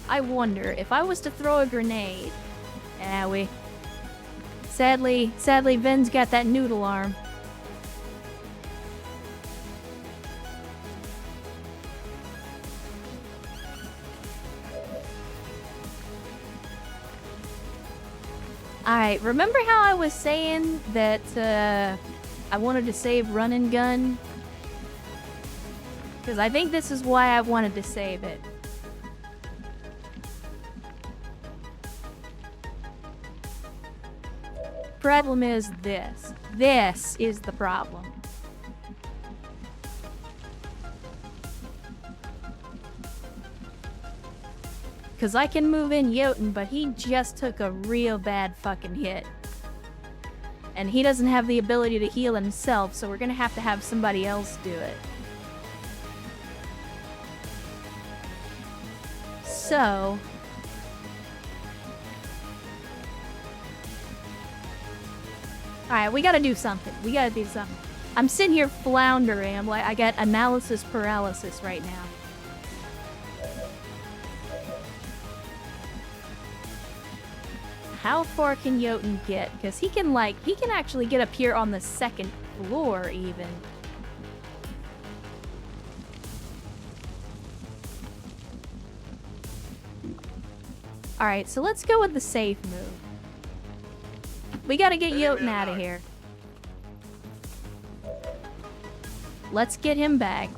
I wonder, if I was to throw a grenade... Sadly, Vin's got that noodle arm. Alright, remember how I was saying that I wanted to save Run and Gun? Because I think this is why I wanted to save it. Problem is this. This is the problem. Because I can move in Jotun, but he just took a real bad fucking hit. And he doesn't have the ability to heal himself, so we're gonna have to have somebody else do it. So... Alright, we gotta do something. We gotta do something. I'm sitting here floundering. I'm like, I got analysis paralysis right now. How far can Jotun get? Because he can actually get up here on the second floor, even. Alright, so let's go with the safe move. We gotta get Jotun out of here. Let's get him back.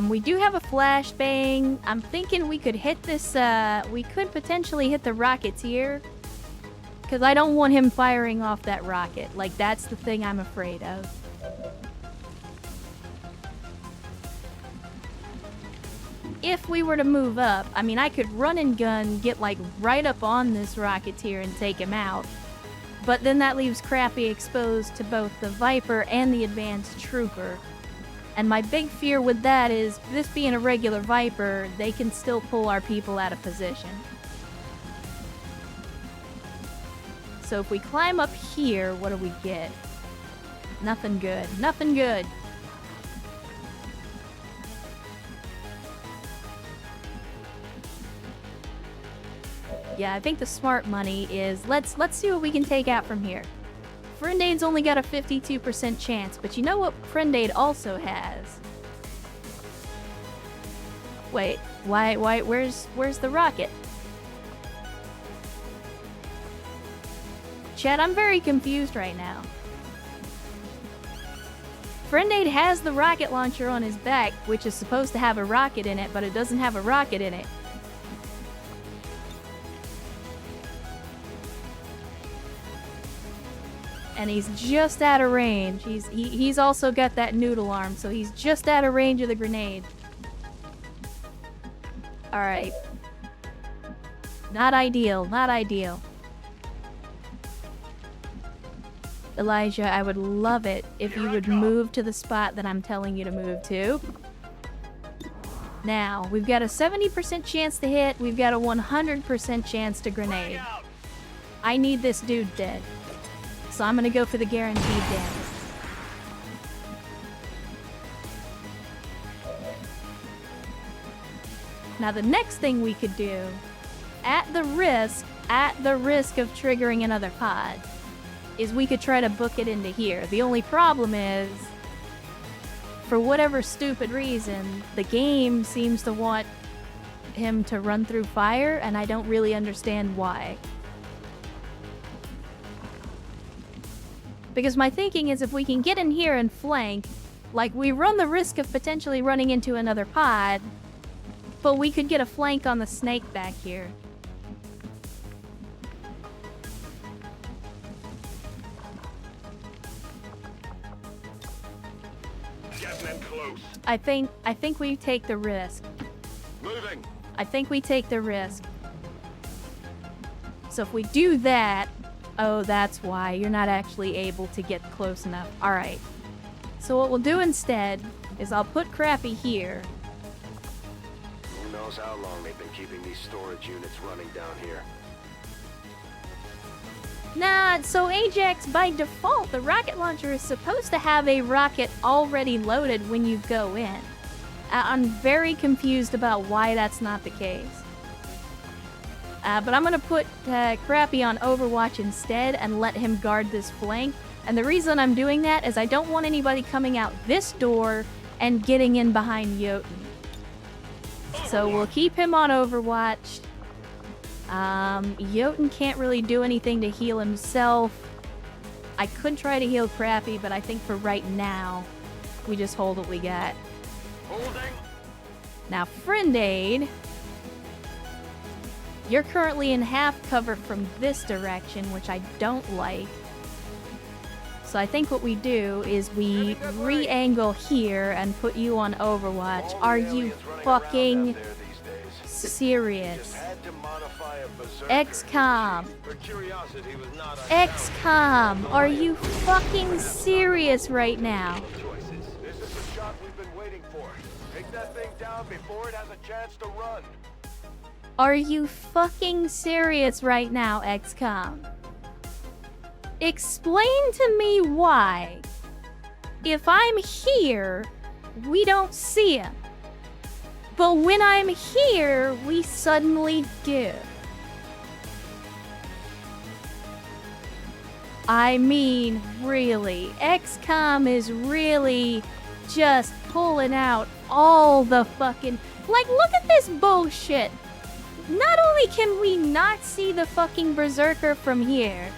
We do have a flashbang. I'm thinking we could hit this, we could potentially hit the Rocketeer. Because I don't want him firing off that rocket. Like, that's the thing I'm afraid of. If we were to move up, I mean, I could run and gun, get, like, right up on this Rocketeer and take him out. But then that leaves Crappy exposed to both the Viper and the Advanced Trooper. And my big fear with that is, this being a regular Viper, they can still pull our people out of position. So if we climb up here, what do we get? Nothing good. Nothing good. Yeah, I think the smart money is, let's see what we can take out from here. Friend Aid's only got a 52% chance, but you know what Friend Aid also has? Wait, where's the rocket? Chat, I'm very confused right now. Friend Aid has the rocket launcher on his back, which is supposed to have a rocket in it, but it doesn't have a rocket in it. And he's just out of range. He's also got that noodle arm, so he's just out of range of the grenade. Alright. Not ideal, not ideal. Elijah, I would love it if you would move to the spot that I'm telling you to move to. Now, we've got a 70% chance to hit, we've got a 100% chance to grenade. I need this dude dead. So I'm gonna go for the guaranteed damage. Now the next thing we could do, at the risk of triggering another pod, is we could try to book it into here. The only problem is, for whatever stupid reason, the game seems to want him to run through fire, and I don't really understand why. Because my thinking is if we can get in here and flank, like, we run the risk of potentially running into another pod, but we could get a flank on the snake back here. Getting in close. I think we take the risk. Moving. I think we take the risk. So if we do that... Oh, that's why. You're not actually able to get close enough. Alright. So what we'll do instead is I'll put Crappy here. Who knows how long they've been keeping these storage units running down here. Nah, so Ajax, by default, the rocket launcher is supposed to have a rocket already loaded when you go in. I'm very confused about why that's not the case. But I'm gonna put Crappy on Overwatch instead and let him guard this flank. And the reason I'm doing that is I don't want anybody coming out this door and getting in behind Jotun. So we'll keep him on Overwatch. Jotun can't really do anything to heal himself. I could try to heal Crappy, but I think for right now, we just hold what we got. Holding. Now, Friend Aid... You're currently in half cover from this direction, which I don't like. So I think what we do is we re-angle here and put you on Overwatch. Are you fucking serious? Had to modify a berserker. XCOM. Her curiosity was not XCOM, are you fucking serious right now? choices. This is the shot we've been waiting for. Take that thing down before it has a chance to run. Are you fucking serious right now, XCOM? Explain to me why, if I'm here, we don't see him. But when I'm here, we suddenly do. I mean, really, XCOM is really just pulling out all the fucking... Like, look at this bullshit! Not only can we not see the fucking Berserker from here,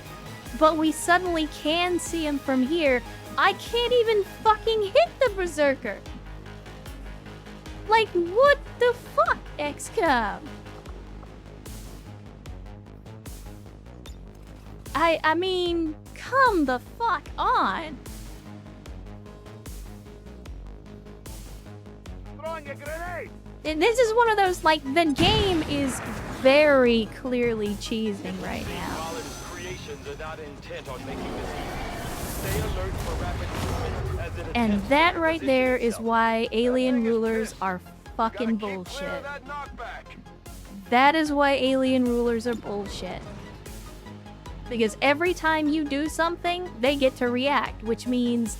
but we suddenly can see him from here. I can't even fucking hit the Berserker! Like, what the fuck, XCOM? I mean, come the fuck on. Throwing a grenade! And this is one of those, like, the game is very clearly cheesing right now. Wallen's creations are not intent on making this easy. Stay alert for rapid movement as it And attempts that to right position there is itself. why alien That thing is rulers pissed. are Gotta fucking keep clear bullshit. of that knockback. That is why alien rulers are bullshit. Because every time you do something, they get to react, which means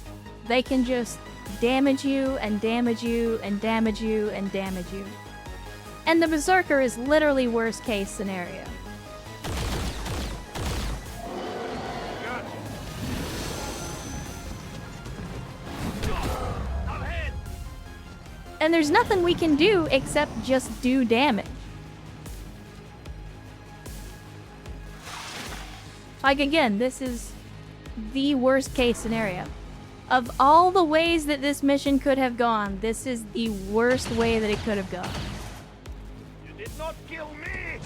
they can just damage you and damage you and damage you and damage you. And the Berserker is literally worst case scenario. I'm hit. And there's nothing we can do except just do damage. Like, again, this is the worst case scenario. Of all the ways that this mission could have gone, this is the worst way that it could have gone. You did not kill me.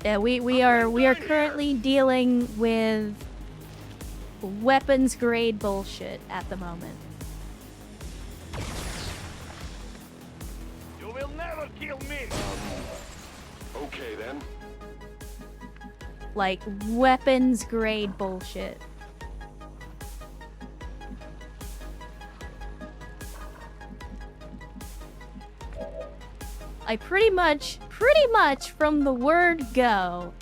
Yeah, we are currently dealing with weapons grade bullshit at the moment. You will never kill me. Okay then. Like, weapons grade bullshit. I pretty much from the word go,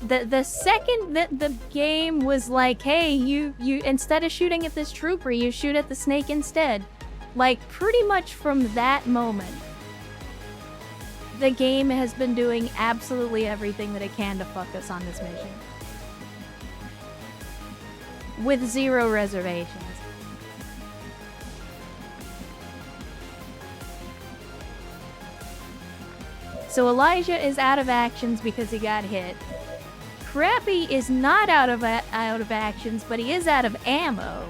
the second that the game was like, hey, you instead of shooting at this trooper, you shoot at the snake instead. Like, pretty much from that moment, the game has been doing absolutely everything that it can to fuck us on this mission. With zero reservations. So Elijah is out of actions because he got hit. Crappy is not out of actions, but he is out of ammo.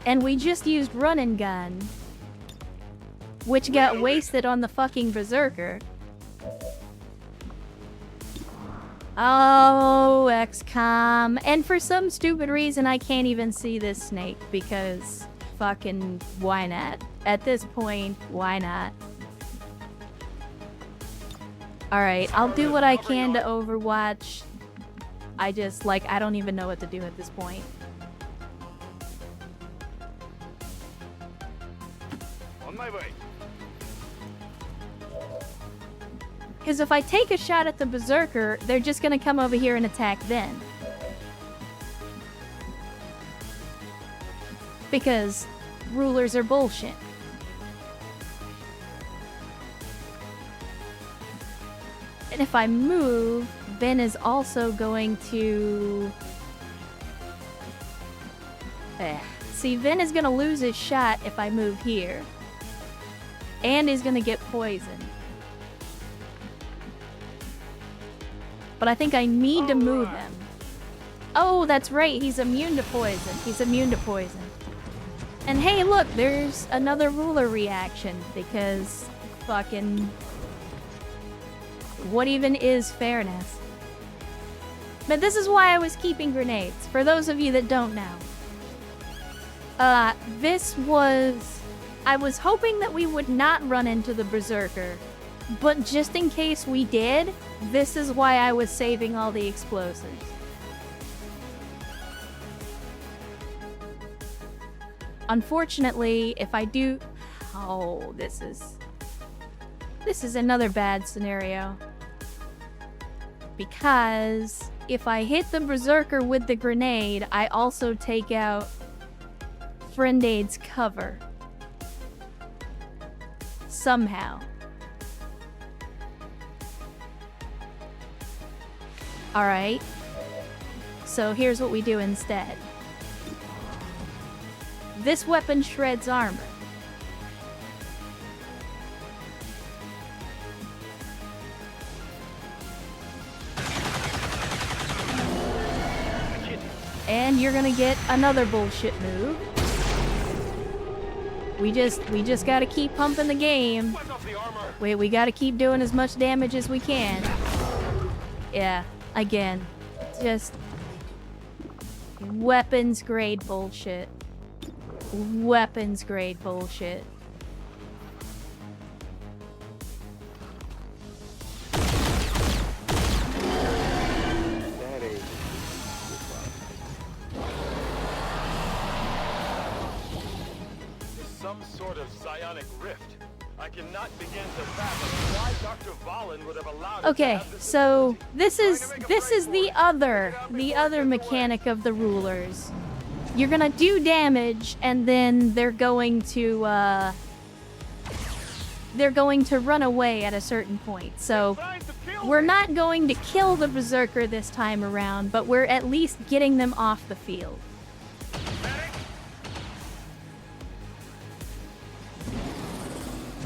And we just used run and gun, which got wasted on the fucking Berserker. Oh, XCOM. And for some stupid reason, I can't even see this snake because fucking why not? At this point, why not? Alright, I'll do what I can to Overwatch. I don't even know what to do at this point. On my way. Because if I take a shot at the Berserker, they're just gonna come over here and attack then. Because rulers are bullshit. And if I move, Ben is also going to... See, Vin is gonna lose his shot if I move here. And he's gonna get poisoned. But I think I need to move him. Oh, that's right, he's immune to poison. He's immune to poison. And hey, look, there's another ruler reaction, because fucking... What even is fairness? But this is why I was keeping grenades, for those of you that don't know. This was... I was hoping that we would not run into the Berserker, but just in case we did, this is why I was saving all the explosives. Unfortunately, if I do... Oh, this is another bad scenario. Because if I hit the Berserker with the grenade, I also take out Friend Aid's cover. Somehow. Alright. So here's what we do instead. This weapon shreds armor. And you're gonna get another bullshit move. We just gotta keep pumping the game. We gotta keep doing as much damage as we can. Yeah, again. Just weapons grade bullshit. Weapons grade bullshit. Some sort of psionic rift. I cannot begin to fathom why Dr. Vahlen would have allowed Okay, so this is the other mechanic of the rulers. You're gonna do damage, and then they're going to run away at a certain point. So we're not going to kill the Berserker this time around, but we're at least getting them off the field.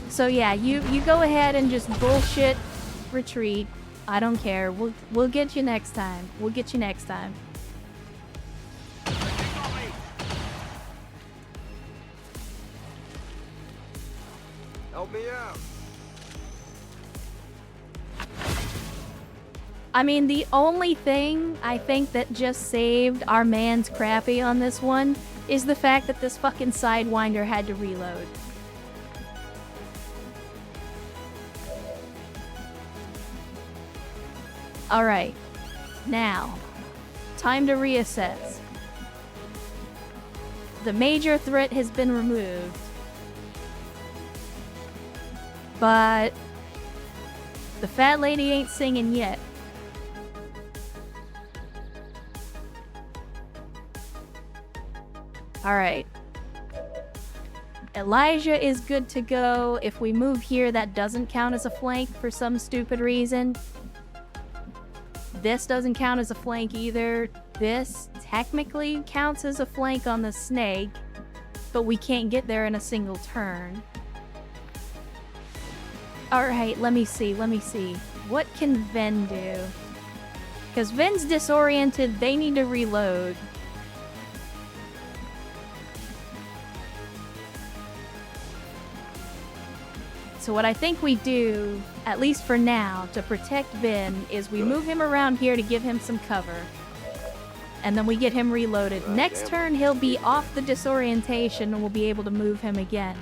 So yeah, you go ahead and just bullshit retreat. I don't care. We'll get you next time. We'll get you next time. Help me out. I mean, the only thing I think that just saved our man's crappy on this one is the fact that this fucking Sidewinder had to reload. Alright, now, time to reassess. The major threat has been removed, but the fat lady ain't singing yet. Alright. Elijah is good to go. If we move here, that doesn't count as a flank for some stupid reason. This doesn't count as a flank either. This technically counts as a flank on the snake, but we can't get there in a single turn. Alright, let me see. What can Ven do? Because Ven's disoriented, they need to reload. So what I think we do, at least for now, to protect Ben, is we move him around here to give him some cover. And then we get him reloaded. Next turn, he'll be off the disorientation and we'll be able to move him again.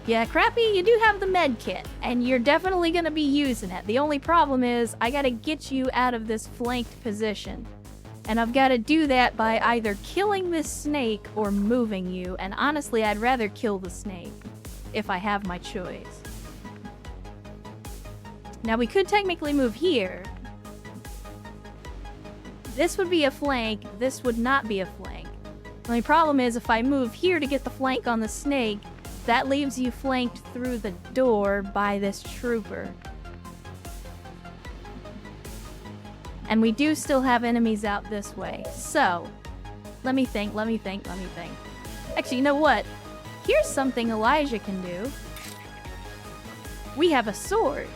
Yeah, Crappy, you do have the med kit, and you're definitely going to be using it. The only problem is, I gotta get you out of this flanked position. And I've gotta do that by either killing this snake or moving you, and honestly, I'd rather kill the snake, if I have my choice. Now, we could technically move here. This would be a flank, this would not be a flank. The only problem is, if I move here to get the flank on the snake, that leaves you flanked through the door by this trooper. And we do still have enemies out this way. So, let me think. Actually, you know what? Here's something Elijah can do. We have a sword.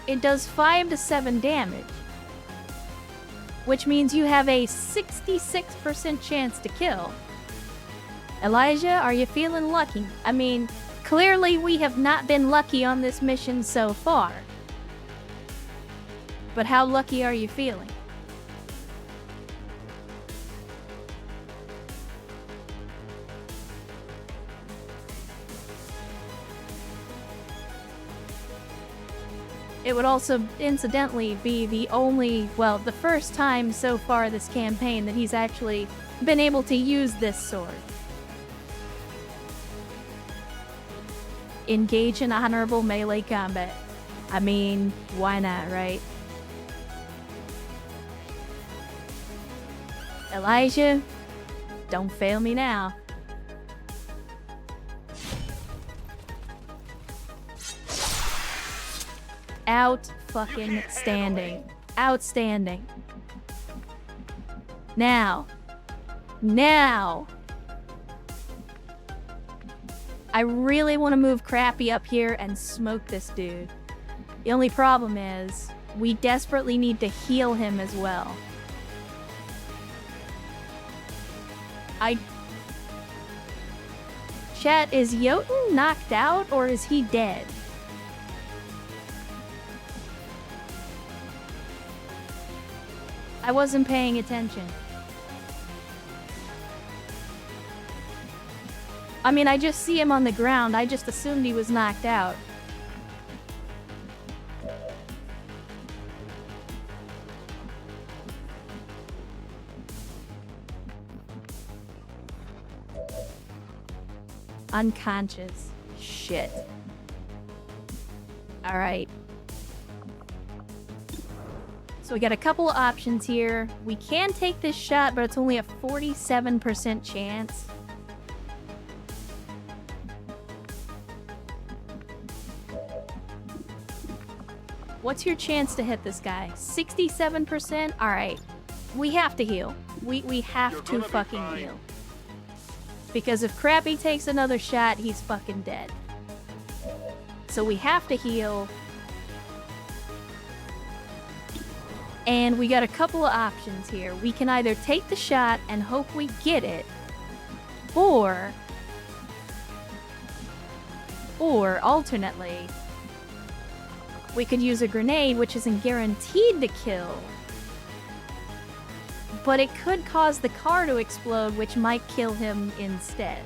It does 5 to 7 damage. Which means you have a 66% chance to kill. Elijah, are you feeling lucky? I mean, clearly we have not been lucky on this mission so far. But how lucky are you feeling? It would also, incidentally, be the only, well, the first time so far this campaign that he's actually been able to use this sword. Engage in honorable melee combat. I mean, why not, right? Elijah, don't fail me now. Out-fucking-standing. Outstanding. Now. I really want to move Crappy up here and smoke this dude. The only problem is, we desperately need to heal him as well. Chat, is Jotun knocked out or is he dead? I wasn't paying attention. I mean, I just see him on the ground. I just assumed he was knocked out. Unconscious. Shit. Alright. So we got a couple of options here. We can take this shot, but it's only a 47% chance. What's your chance to hit this guy? 67%? Alright. We have to heal. We have to fucking heal. Because if Crappy takes another shot, he's fucking dead. So we have to heal. And we got a couple of options here. We can either take the shot and hope we get it, or alternately, we could use a grenade, which isn't guaranteed to kill, but it could cause the car to explode, which might kill him instead.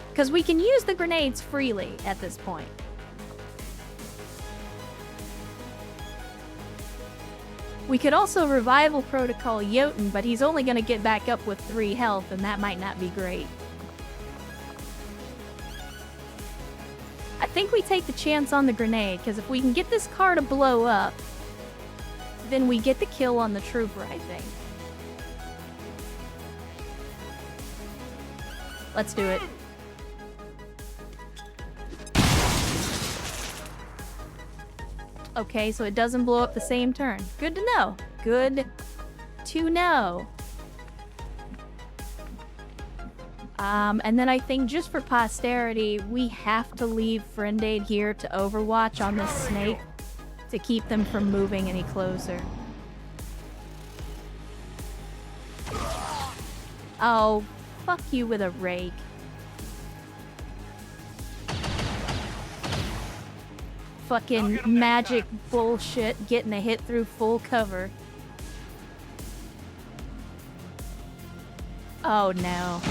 Because we can use the grenades freely at this point. We could also revival protocol Jotun, but he's only going to get back up with 3 health, and that might not be great. I think we take the chance on the grenade, because if we can get this car to blow up, then we get the kill on the trooper, I think. Let's do it. Okay, so it doesn't blow up the same turn. Good to know. Good to know. And then I think just for posterity, we have to leave Friend Aid here to overwatch on this snake to keep them from moving any closer. Oh, fuck you with a rake. Fucking magic bullshit, getting a hit through full cover. Oh no.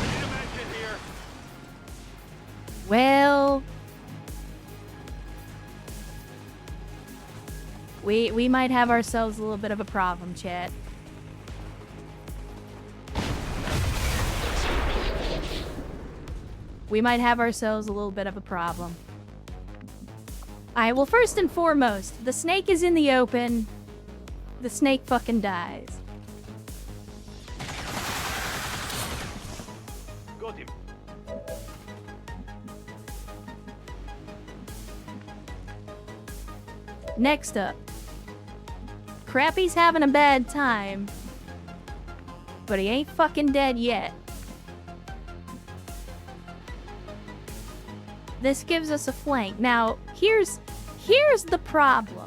Well, we might have ourselves a little bit of a problem, chat. We might have ourselves a little bit of a problem. Alright, well, first and foremost, the snake is in the open. The snake fucking dies. Got him. Next up, Crappy's having a bad time, but he ain't fucking dead yet. This gives us a flank. Now, here's the problem.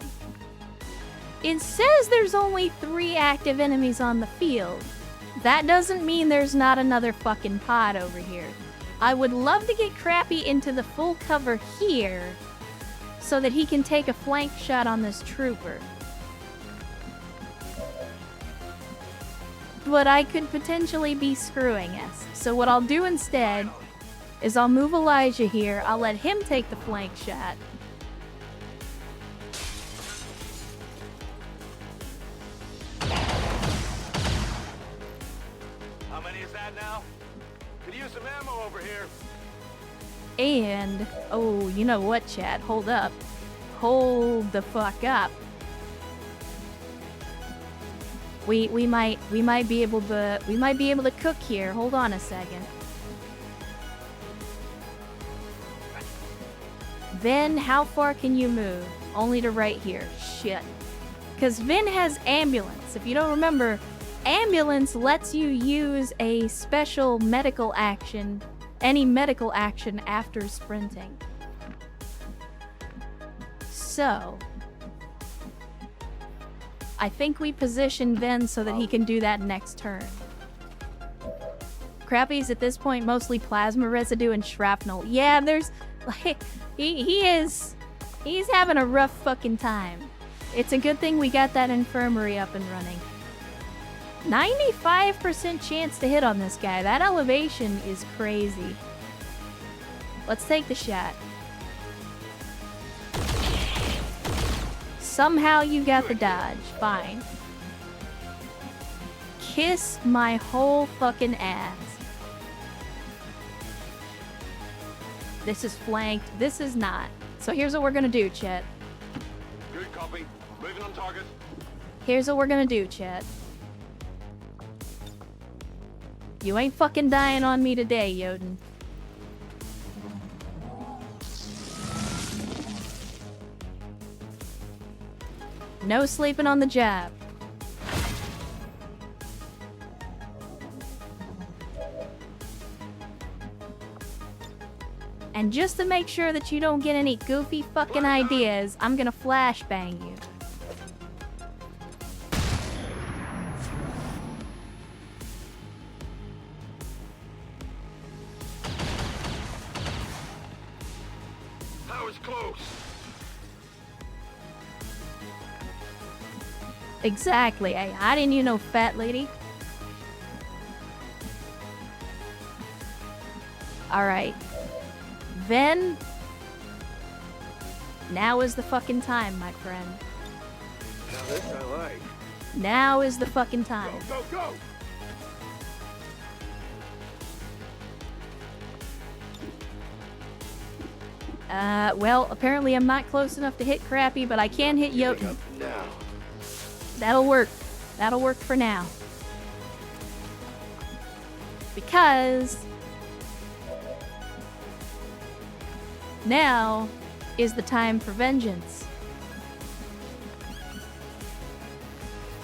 It says there's only 3 active enemies on the field. That doesn't mean there's not another fucking pod over here. I would love to get Crappy into the full cover here so that he can take a flank shot on this trooper. But I could potentially be screwing us. So what I'll do instead is I'll move Elijah here. I'll let him take the flank shot. How many is that now? Could use some ammo over here. And, oh, you know what, chat? Hold up. Hold the fuck up. We might be able to cook here. Hold on a second. Vin, how far can you move? Only to right here. Shit. Because Vin has ambulance. If you don't remember, ambulance lets you use a special medical action, any medical action after sprinting. So, I think we position Vin so that he can do that next turn. Crappy's at this point mostly plasma residue and shrapnel. Yeah, there's like he's having a rough fucking time. It's a good thing we got that infirmary up and running. 95% chance to hit on this guy. That elevation is crazy. Let's take the shot. Somehow you got the dodge. Fine. Kiss my whole fucking ass. This is flanked. This is not. So here's what we're gonna do, chat. Good copy. Moving on target. Here's what we're gonna do, chat. You ain't fucking dying on me today, Yoden. No sleeping on the job. And just to make sure that you don't get any goofy fucking ideas, I'm gonna flashbang you. That was close. Exactly. Hey, how didn't you know, fat lady? Alright. Then, now is the fucking time, my friend. Now this I like. Now is the fucking time. Go, go, go! Well, apparently I'm not close enough to hit Crappy, but I can hit Jotun. Now. That'll work. That'll work for now. Because now is the time for vengeance.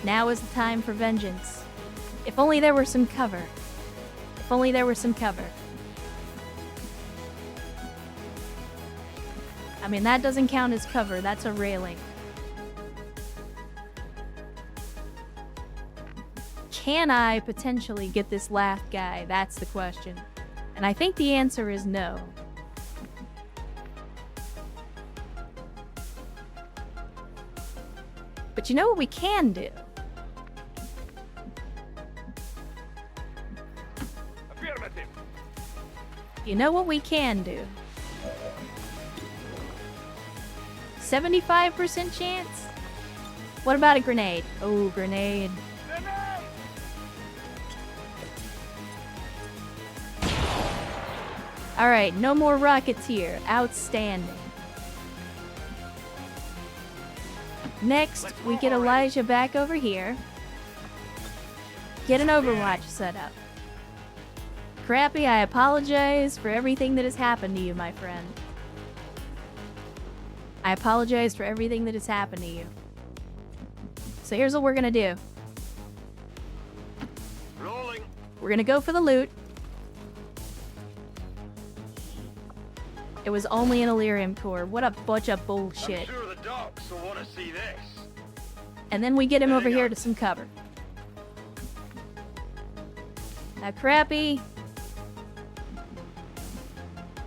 Now is the time for vengeance. If only there were some cover. If only there were some cover. I mean, that doesn't count as cover. That's a railing. Can I potentially get this last guy? That's the question. And I think the answer is no. But you know what we can do? Affirmative. You know what we can do? 75% chance? What about a grenade? Oh, grenade. Alright, no more rockets here. Outstanding. Next, we get Elijah back over here. Get an Overwatch set up. Crappy, I apologize for everything that has happened to you, my friend. I apologize for everything that has happened to you. So here's what we're gonna do. Rolling. We're gonna go for the loot. It was only an Illyrium core. What a bunch of bullshit. I'm sure the docs will want to see this. And then we get him over here to some cover. Now, Crappy,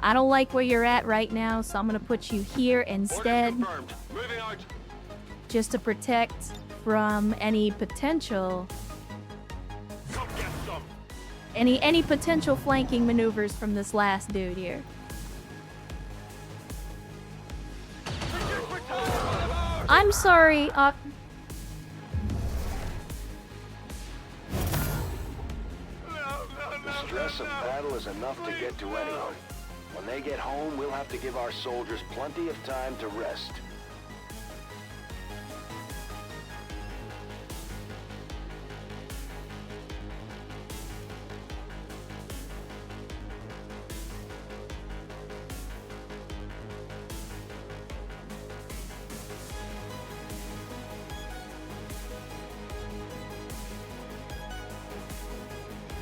I don't like where you're at right now, so I'm gonna put you here instead, Orders confirmed. Moving out. just to protect from any potential Come get some. any potential flanking maneuvers from this last dude here. I'm sorry, The stress of battle is enough to get to anyone. When they get home, we'll have to give our soldiers plenty of time to rest.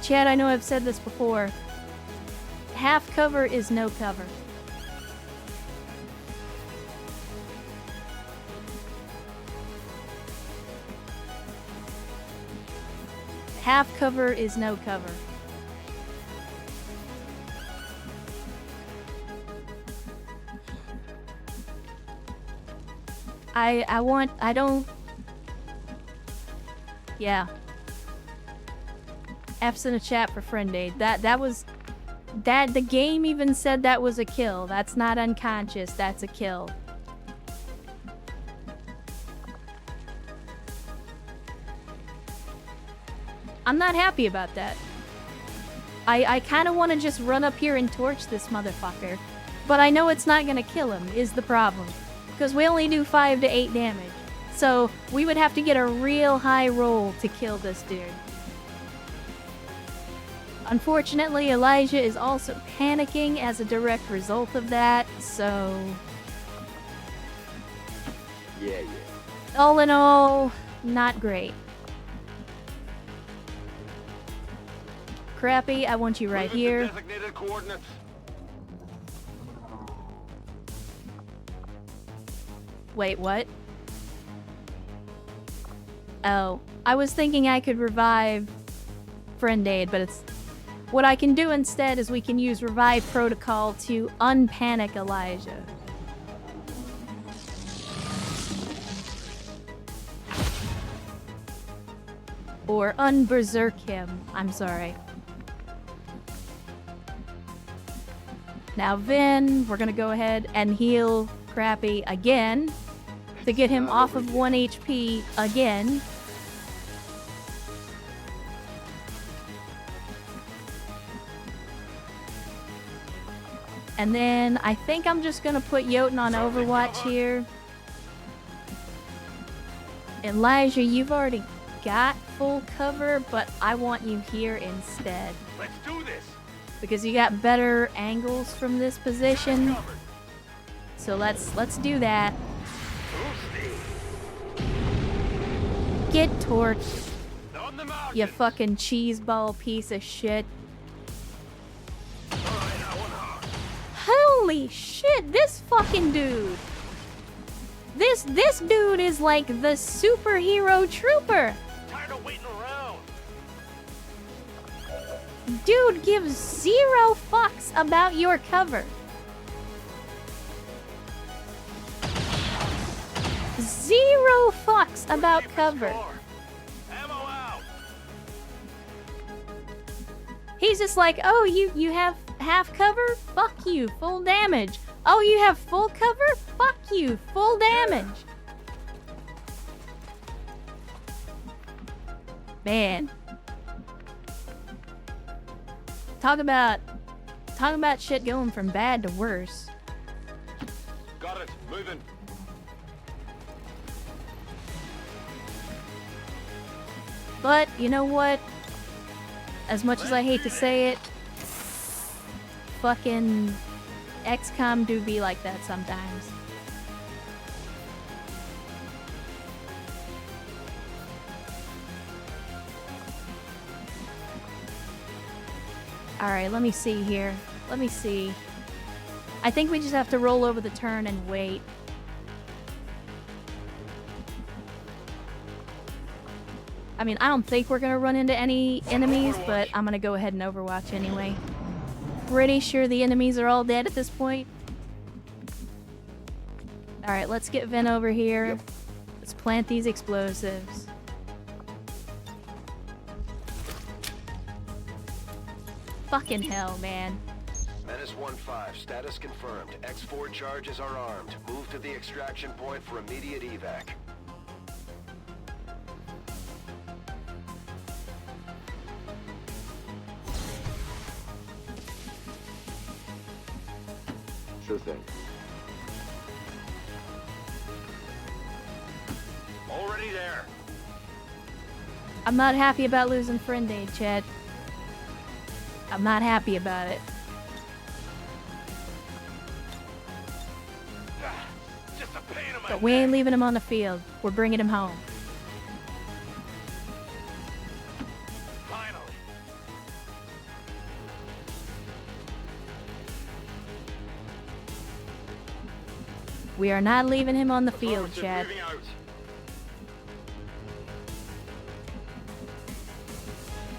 Chad, I know I've said this before. Half cover is no cover. Half cover is no cover. I don't... Yeah. F's in a chat for friend aid. The game even said that was a kill. That's not unconscious, that's a kill. I'm not happy about that. I kind of want to just run up here and torch this motherfucker. But I know it's not going to kill him, is the problem. Because we only do 5 to 8 damage. So we would have to get a real high roll to kill this dude. Unfortunately, Elijah is also panicking as a direct result of that, so... Yeah. All in all, not great. Crappy, I want you right Moving to here. Designated coordinates. Wait, what? Oh, I was thinking I could revive friend aid, but it's... What I can do instead is we can use revive protocol to unpanic Elijah. Or unberserk him. I'm sorry. Now Vin, we're gonna go ahead and heal Crappy again to get him off of 1 HP again. And then I think I'm just gonna put Jotun on Overwatch here. Elijah, you've already got full cover, but I want you here instead. Let's do this. Because you got better angles from this position. Covered. So let's do that. Boosty. Get torched, On the mark. you fucking cheeseball piece of shit. All right, now one hard. Holy shit, this fucking dude. This dude is like the superhero trooper. Tired of waiting around. Dude gives 0 fucks about your cover. 0 fucks about Keep the cover. score. Ammo out. He's just like, oh, you have half cover? Fuck you, full damage. Oh, you have full cover? Fuck you, full damage. Man. Talk about shit going from bad to worse. Got it. Moving. But, you know what? As much as I hate to say it, fucking XCOM do be like that sometimes. Alright, let me see here. Let me see. I think we just have to roll over the turn and wait. I mean, I don't think we're gonna run into any enemies, but I'm gonna go ahead and Overwatch anyway. Pretty sure the enemies are all dead at this point. Alright, let's get Vin over here. Yep. Let's plant these explosives. Fucking hell, man. Menace 1-5, status confirmed. X4 charges are armed. Move to the extraction point for immediate evac. Sure thing. Already there. I'm not happy about losing friend aid, Chad. I'm not happy about it. Just a pain in my But we ain't leaving him on the field. We're bringing him home. Finally. We are not leaving him on the field, Affirmative, Chad. moving out.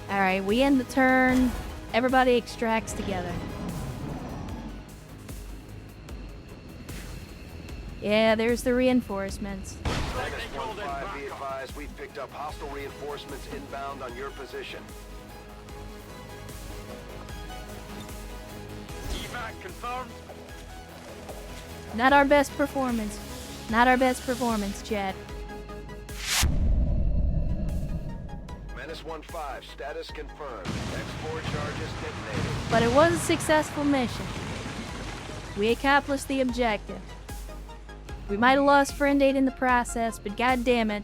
Alright, we end the turn. Everybody extracts together. Yeah, there's the reinforcements. Menace 1-5, be advised, we've picked up hostile reinforcements inbound on your position. Evac confirmed. Not our best performance. Not our best performance, Chad. Menace 1-5, status confirmed. X4 charges detonated. But it was a successful mission. We accomplished the objective. We might have lost friend aid in the process, but god damn it,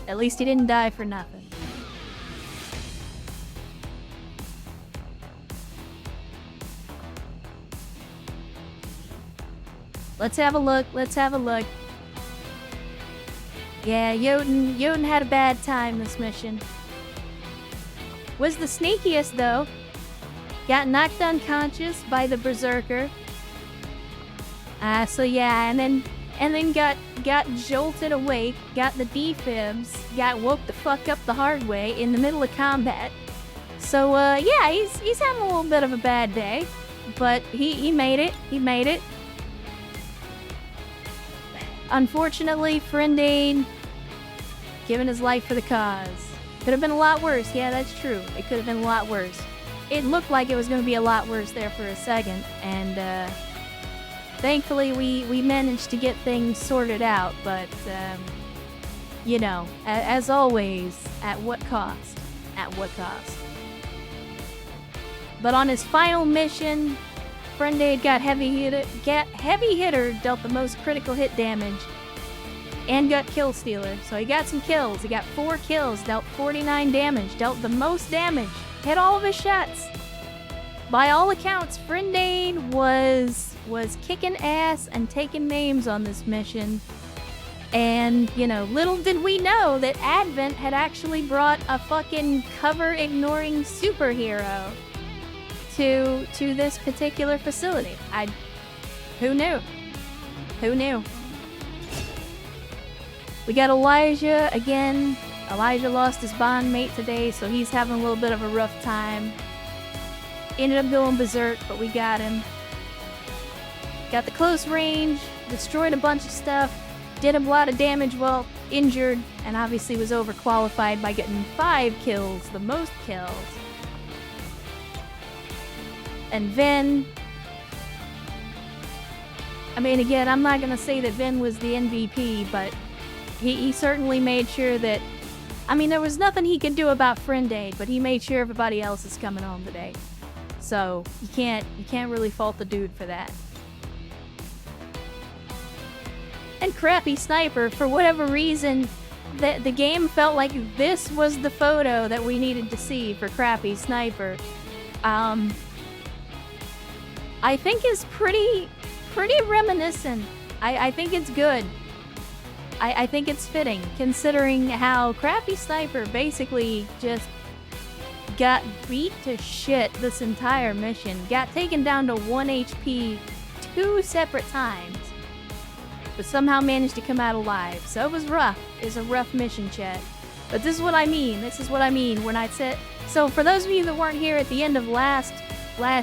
at least he didn't die for nothing. Let's have a look, let's have a look. Yeah, Jotun had a bad time this mission. Was the sneakiest though. Got knocked unconscious by the berserker. So yeah, and then got jolted awake, got the defibs, got woke the fuck up the hard way in the middle of combat. So yeah, he's having a little bit of a bad day, but he made it. He made it. Unfortunately, friend aid giving his life for the cause. Could have been a lot worse. Yeah, that's true. It could have been a lot worse. It looked like it was going to be a lot worse there for a second, and thankfully we managed to get things sorted out. But you know, as always, at what cost? At what cost? But on his final mission, friend aid got heavy hitter dealt the most critical hit damage, and got kill stealer. So he got some kills. He got 4 kills, dealt 49 damage, dealt the most damage, hit all of his shots. By all accounts, friend aid was kicking ass and taking names on this mission. And, you know, little did we know that Advent had actually brought a fucking cover-ignoring superhero to this particular facility. Who knew? Who knew? We got Elijah again. Elijah lost his bond mate today, so he's having a little bit of a rough time. Ended up going berserk, but we got him. Got the close range, destroyed a bunch of stuff, did him a lot of damage while injured, and obviously was overqualified by getting 5 kills, the most kills. And Vin, I mean, again, I'm not gonna say that Vin was the MVP, but he certainly made sure that, I mean, there was nothing he could do about friend aid, but he made sure everybody else is coming home today. So you can't really fault the dude for that. And Crappy Sniper, for whatever reason, the game felt like this was the photo that we needed to see for Crappy Sniper. I think is pretty reminiscent. I think it's good. I think it's fitting, considering how Crappy Sniper basically just got beat to shit this entire mission. Got taken down to 1 HP 2 separate times, but somehow managed to come out alive. So it was rough. It was a rough mission, chat. But this is what I mean. This is what I mean when I said... So for those of you that weren't here at the end of last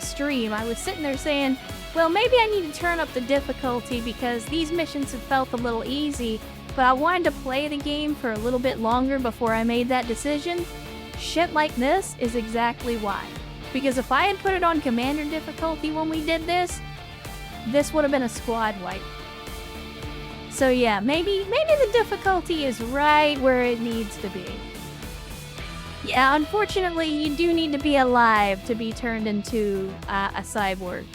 stream, I was sitting there saying, well, maybe I need to turn up the difficulty because these missions have felt a little easy, but I wanted to play the game for a little bit longer before I made that decision. Shit like this is exactly why. Because if I had put it on Commander difficulty when we did this would have been a squad wipe. So yeah, maybe the difficulty is right where it needs to be. Yeah, unfortunately, you do need to be alive to be turned into a cyborg.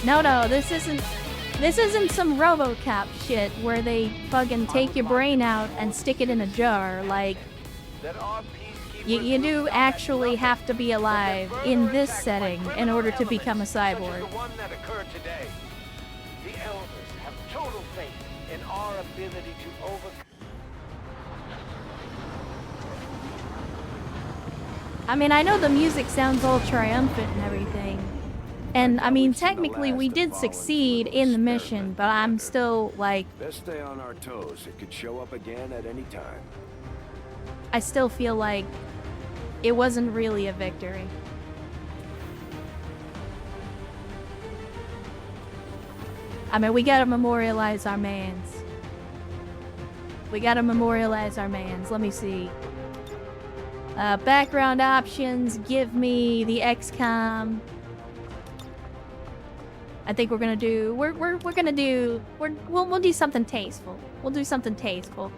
No, this isn't some RoboCop shit where they fucking take your brain out and stick it in a jar. Like, you do actually have to be alive in this setting in order to become a cyborg. The elders have total faith in our ability to overcome. I mean, I know the music sounds all triumphant and everything. And, I mean, technically we did succeed in the mission, but I'm still, like... Best stay on our toes. It could show up again at any time. I still feel like it wasn't really a victory. I mean, we gotta memorialize our mans. Let me see. Background options, give me the XCOM. I think we're gonna do, we'll do something tasteful. We'll do something tasteful.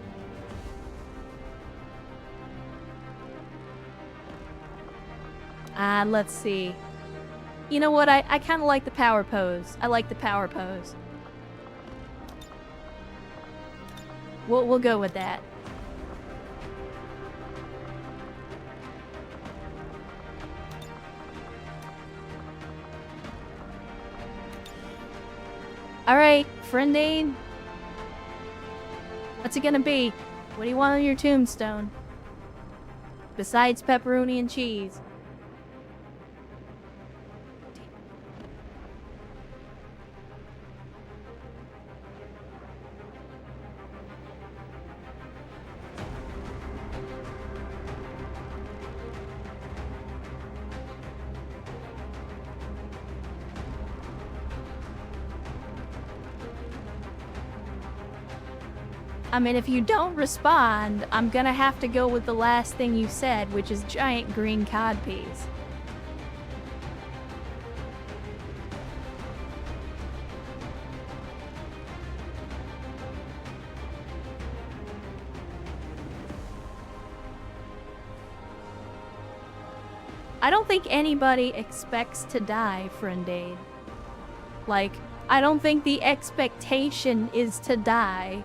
Let's see. You know what, I kinda like the power pose. I like the power pose. We'll go with that. Alright, friend aid. What's it gonna be? What do you want on your tombstone? Besides pepperoni and cheese. I mean, if you don't respond, I'm gonna have to go with the last thing you said, which is giant green codpiece. I don't think anybody expects to die, friend aid. Like, I don't think the expectation is to die.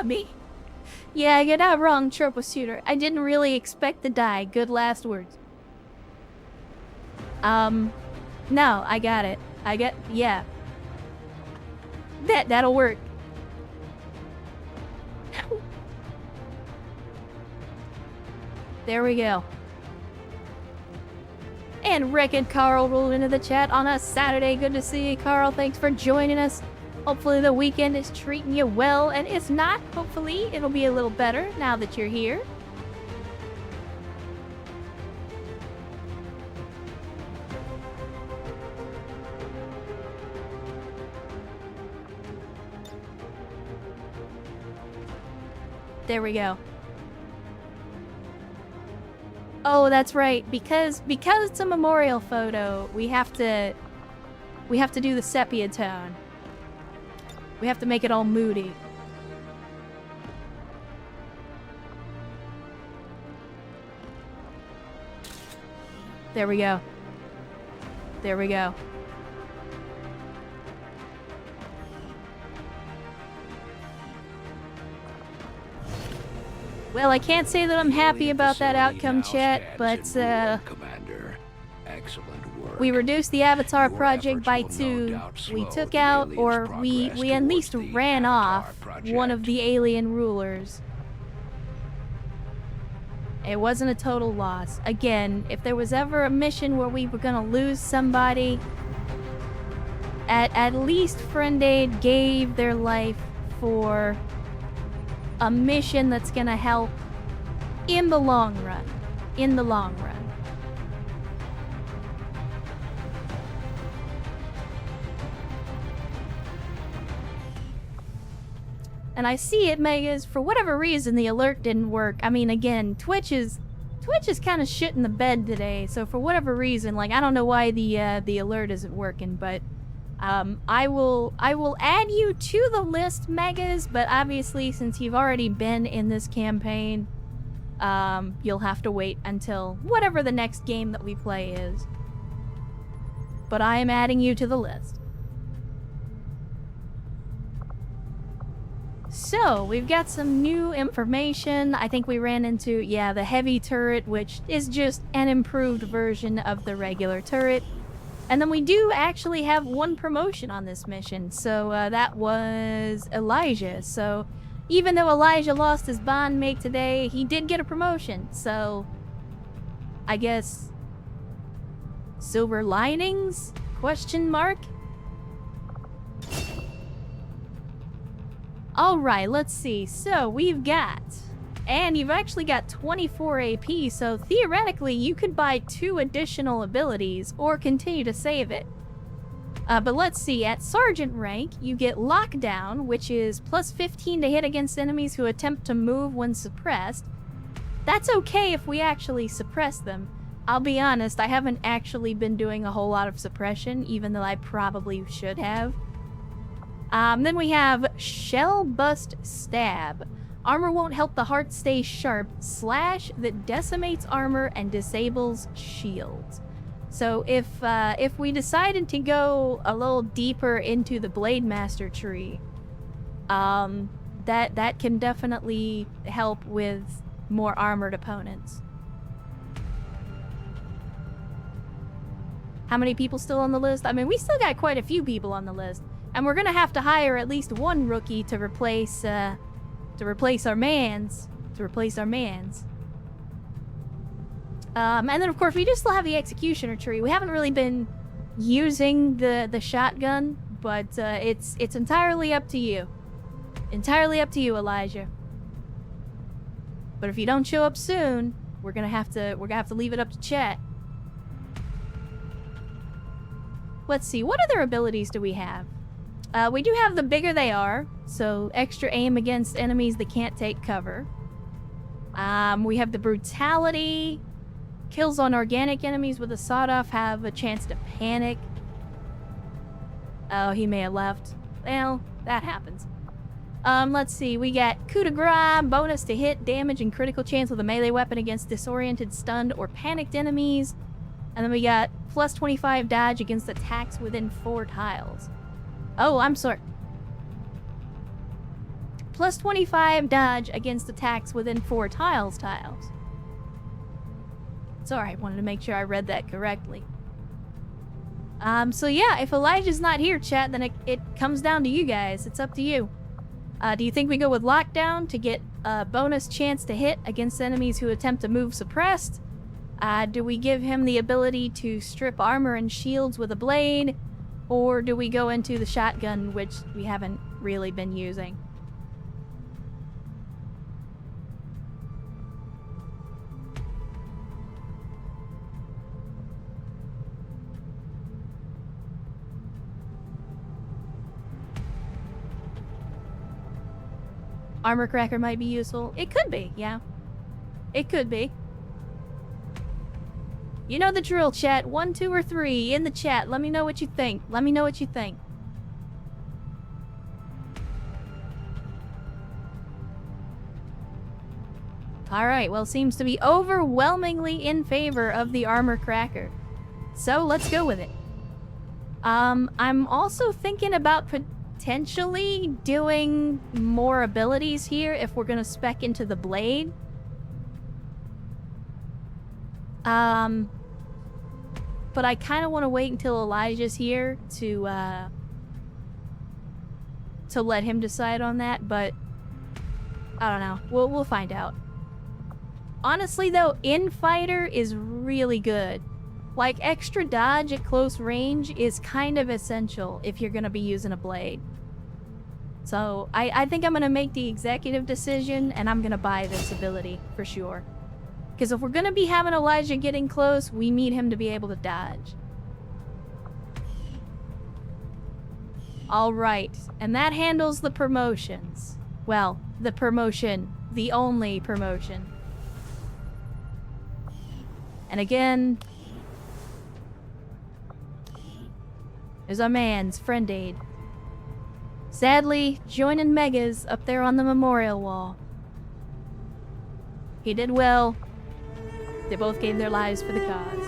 Me. Yeah, you're not wrong, troubleshooter. I didn't really expect to die. Good last words. No, I got it. Yeah. That'll work. There we go. And Rick and Carl rolled into the chat on a Saturday. Good to see you, Carl. Thanks for joining us. Hopefully the weekend is treating you well, and if not, hopefully it'll be a little better now that you're here. There we go. Oh, that's right. Because it's a memorial photo, we have to do the sepia tone. We have to make it all moody. There we go. There we go. Well, I can't say that I'm happy about that outcome, chat, but Commander, excellent work. we reduced the Avatar Your project efforts by will no 2. doubt We slow took the out, aliens' or we progress at least towards the ran Avatar off project. one of the alien rulers. It wasn't a total loss. Again, if there was ever a mission where we were gonna lose somebody, at least Friend Aid gave their life for a mission that's gonna help in the long run. In the long run. And I see it, Megas. For whatever reason, the alert didn't work. I mean, again, Twitch is kind of shit in the bed today. So for whatever reason, like, I don't know why the alert isn't working, but I will add you to the list, Megas. But obviously, since you've already been in this campaign, you'll have to wait until whatever the next game that we play is. But I am adding you to the list. So, we've got some new information. I think we ran into, yeah, the heavy turret, which is just an improved version of the regular turret. And then we do actually have one promotion on this mission. So, that was Elijah. So, even though Elijah lost his bond mate today, he did get a promotion. So, I guess, silver linings? Question mark? Alright, let's see. So, we've got... And you've actually got 24 AP, so theoretically you could buy 2 additional abilities or continue to save it. But let's see, at Sergeant rank, you get Lockdown, which is plus 15 to hit against enemies who attempt to move when suppressed. That's okay if we actually suppress them. I'll be honest, I haven't actually been doing a whole lot of suppression, even though I probably should have. Then we have Shell Bust Stab. Armor won't help the heart stay sharp. Slash that decimates armor and disables shields. So if we decided to go a little deeper into the Blade Master tree, that can definitely help with more armored opponents. How many people still on the list? I mean, we still got quite a few people on the list. And we're gonna have to hire at least one rookie to replace our mans. And then of course we do still have the executioner tree. We haven't really been using the shotgun, but it's entirely up to you. Entirely up to you, Elijah. But if you don't show up soon, we're gonna have to leave it up to chat. Let's see, what other abilities do we have? We do have the bigger they are, so extra aim against enemies that can't take cover. We have the brutality. Kills on organic enemies with a sawed-off have a chance to panic. Oh, he may have left. Well, that happens. Let's see. We got coup de grace, bonus to hit, damage, and critical chance with a melee weapon against disoriented, stunned, or panicked enemies. And then we got plus 25 dodge against attacks within 4 tiles. Oh, I'm sorry. Plus 25 dodge against attacks within 4 tiles. Sorry, I wanted to make sure I read that correctly. So yeah, if Elijah's not here, chat, then it comes down to you guys. It's up to you. Do you think we go with Lockdown to get a bonus chance to hit against enemies who attempt to move suppressed? Do we give him the ability to strip armor and shields with a blade? Or do we go into the shotgun, which we haven't really been using? Armor Cracker might be useful. It could be, yeah. It could be. You know the drill, chat. 1, 2, or 3 in the chat. Let me know what you think. Let me know what you think. Alright, well, seems to be overwhelmingly in favor of the Armor Cracker. So, let's go with it. I'm also thinking about potentially doing more abilities here if we're gonna spec into the blade. But I kind of want to wait until Elijah's here to let him decide on that, but I don't know. We'll find out. Honestly though, Infighter is really good. Like, extra dodge at close range is kind of essential if you're gonna be using a blade. So, I think I'm gonna make the executive decision, and I'm gonna buy this ability, for sure. Because if we're gonna be having Elijah getting close, we need him to be able to dodge. Alright, and that handles the promotions. Well, the promotion. The only promotion. And again, there's our man's friend aid. Sadly, joining Megas up there on the memorial wall. He did well. They both gave their lives for the cause.